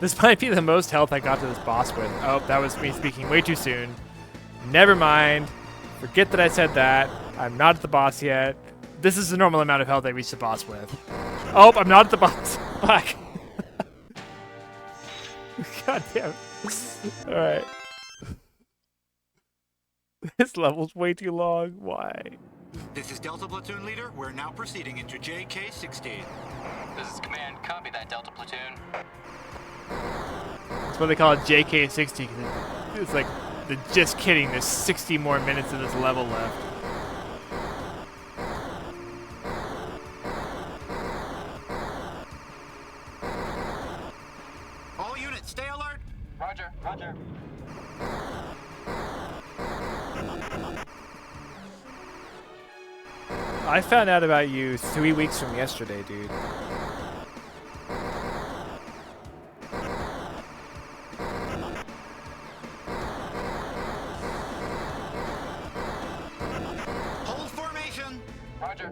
Speaker 1: This might be the most health I got to this boss with. Oh, that was me speaking way too soon. Never mind. Forget that I said that. I'm not at the boss yet. This is the normal amount of health I reach the boss with. Oh, I'm not at the boss. Fuck. God damn it. Alright. This level's way too long. Why?
Speaker 3: This is Delta Platoon Leader. We're now proceeding into JK-60.
Speaker 4: This is command. Copy that, Delta Platoon.
Speaker 1: That's what they call it, JK-60. It's like, just kidding, there's 60 more minutes of this level left.
Speaker 3: All units, stay alert.
Speaker 4: Roger, roger.
Speaker 1: I found out about you 3 weeks from yesterday, dude.
Speaker 3: Hold formation.
Speaker 4: Roger.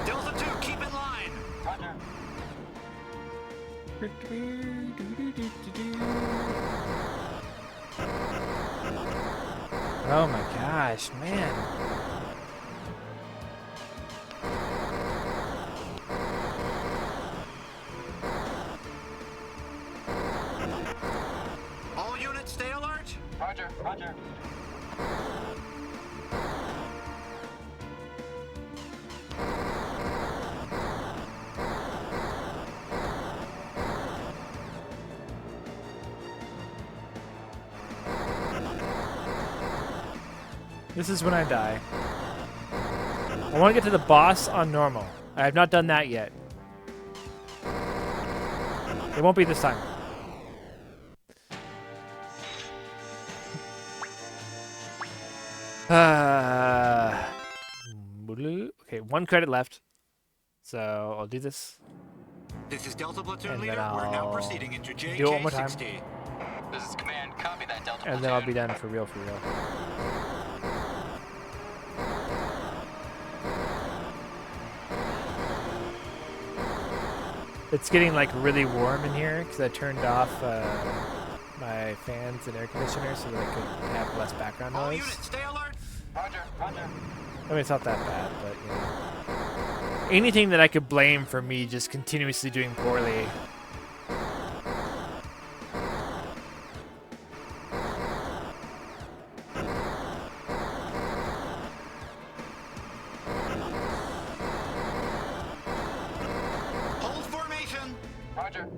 Speaker 3: Delta 2, keep in line.
Speaker 4: Roger.
Speaker 1: Oh my gosh, man.
Speaker 3: All units, stay alert.
Speaker 4: Roger, roger.
Speaker 1: This is when I die. I want to get to the boss on normal. I have not done that yet. It won't be this time. Okay, 1 credit left. So I'll do this.
Speaker 3: This is Delta Platoon
Speaker 1: And then
Speaker 3: Leader. We're now
Speaker 1: I'll
Speaker 3: proceeding into
Speaker 1: do it one more time.
Speaker 3: JK-60.
Speaker 4: This is command. Copy that, Delta
Speaker 1: And
Speaker 4: Platoon.
Speaker 1: then I'll be done for real, for real. It's getting like really warm in here because I turned off my fans and air conditioner so that I could have less background
Speaker 3: All
Speaker 1: noise.
Speaker 3: units, stay alert.
Speaker 4: Roger, roger.
Speaker 1: I mean, it's not that bad, but you know. anything that I could blame for me just continuously doing poorly.
Speaker 3: Hold formation.
Speaker 4: Roger.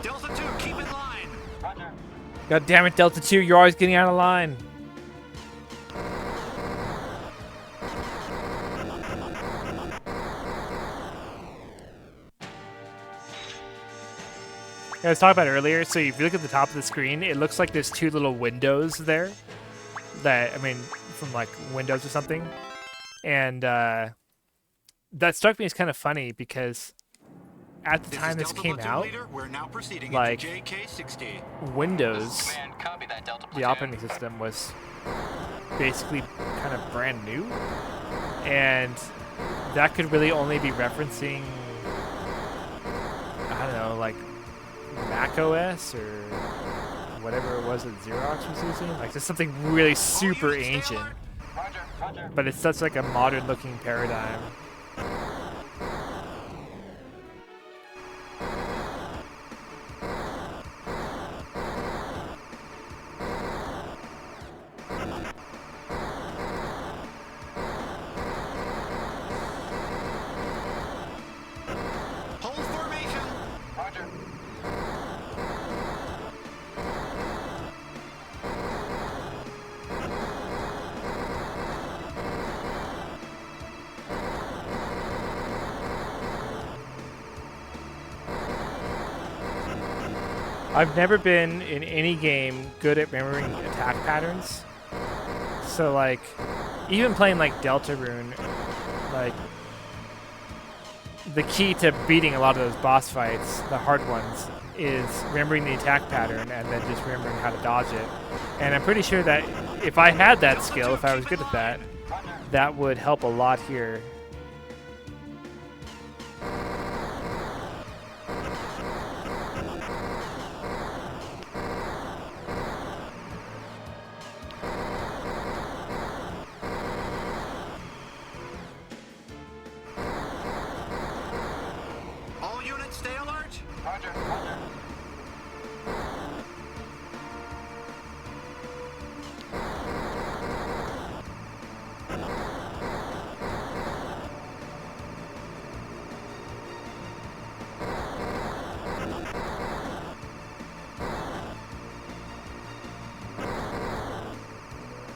Speaker 3: Delta 2, keep in line.
Speaker 4: Roger.
Speaker 1: God damn it, Delta 2, you're always getting out of line. I was talking about earlier, so if you look at the top of the screen, it looks like there's two little windows there. That, I mean, from like Windows or something. And that struck me as kind of funny because at the time this
Speaker 3: Delta
Speaker 1: came
Speaker 3: Platoon
Speaker 1: out,
Speaker 3: Leader. We're now proceeding
Speaker 1: like,
Speaker 3: into JK60.
Speaker 4: This is
Speaker 1: Windows,
Speaker 4: Command. Copy that, Delta
Speaker 1: the
Speaker 4: Platoon.
Speaker 1: operating system, was basically kind of brand new. And that could really only be referencing, I don't know, like Mac OS or whatever it was that Xerox was using. Like just something really super ancient.
Speaker 4: Roger. Roger.
Speaker 1: But it's such like a modern looking paradigm.
Speaker 3: Hold formation.
Speaker 4: Roger.
Speaker 1: I've never been in any game good at remembering attack patterns. So like, even playing like Deltarune, like the key to beating a lot of those boss fights, the hard ones, is remembering the attack pattern and then just remembering how to dodge it. And I'm pretty sure that if I had that skill, if I was good at that, that would help a lot here.
Speaker 3: All units stay alert.
Speaker 4: Roger. Roger.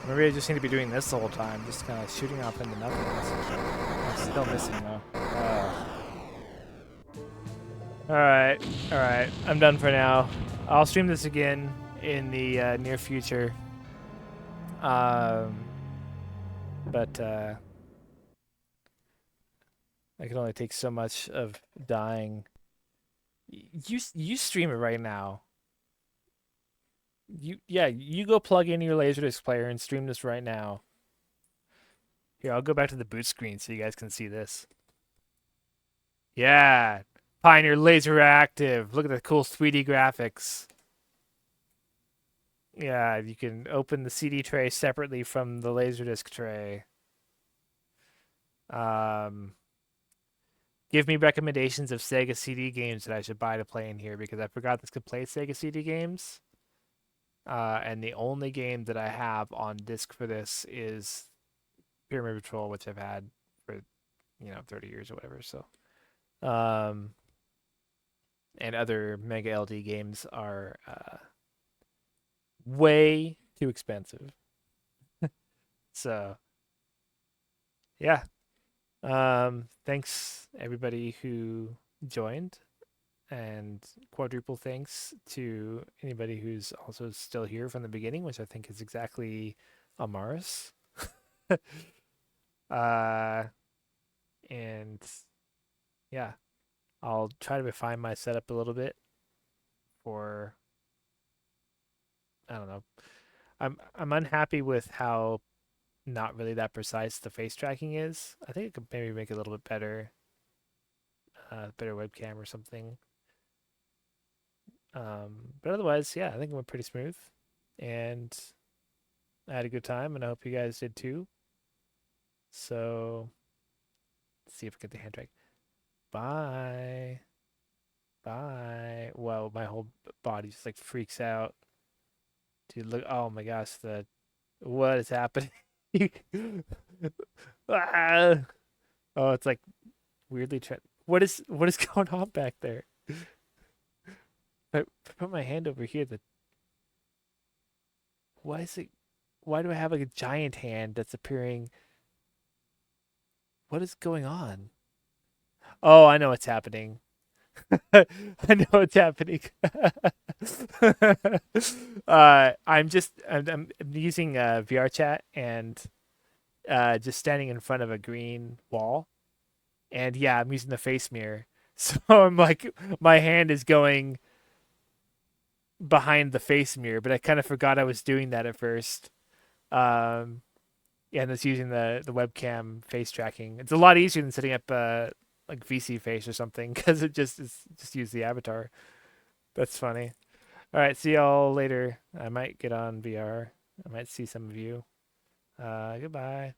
Speaker 1: Maybe I just need to be doing this the whole time, just kind of shooting off into nothingness. I'm still missing though. Alright, alright. I'm done for now. I'll stream this again in the near future. But I can only take so much of dying. You stream it right now. You go plug in your Laserdisc player and stream this right now. Here, I'll go back to the boot screen so you guys can see this. Yeah, Pioneer LaserActive. Look at the cool 3D graphics. Yeah, you can open the CD tray separately from the Laserdisc tray. Give me recommendations of Sega CD games that I should buy to play in here because I forgot this could play Sega CD games. And the only game that I have on disc for this is Pyramid Patrol, which I've had for 30 years or whatever. So, and other Mega LD games are way too expensive. So, yeah. Thanks everybody who joined, and quadruple thanks to anybody who's also still here from the beginning, which I think is exactly on Mars. uh, and yeah, I'll try to refine my setup a little bit for I don't know. I'm unhappy with how not really that precise the face tracking is. I think it could maybe make it a little bit better, better webcam or something. But otherwise, yeah, I think it went pretty smooth, and I had a good time, and I hope you guys did too. So, let's see if I get the hand track. Bye. Bye. Whoa, my whole body just like freaks out. Dude, look. Oh my gosh, what is happening? Ah! Oh, it's like weirdly. What is going on back there? If I put my hand over here, why is it? Why do I have like a giant hand that's appearing? What is going on? Oh, I know what's happening. I know what's happening. I'm using VR chat and just standing in front of a green wall, and yeah, I'm using the face mirror. So I'm like, my hand is going behind the face mirror, but I kind of forgot I was doing that at first. Um, yeah, and it's using the webcam face tracking. It's a lot easier than setting up like VC face or something because just use the avatar. That's funny. All right, see y'all later. I might get on VR. I might see some of you. Goodbye.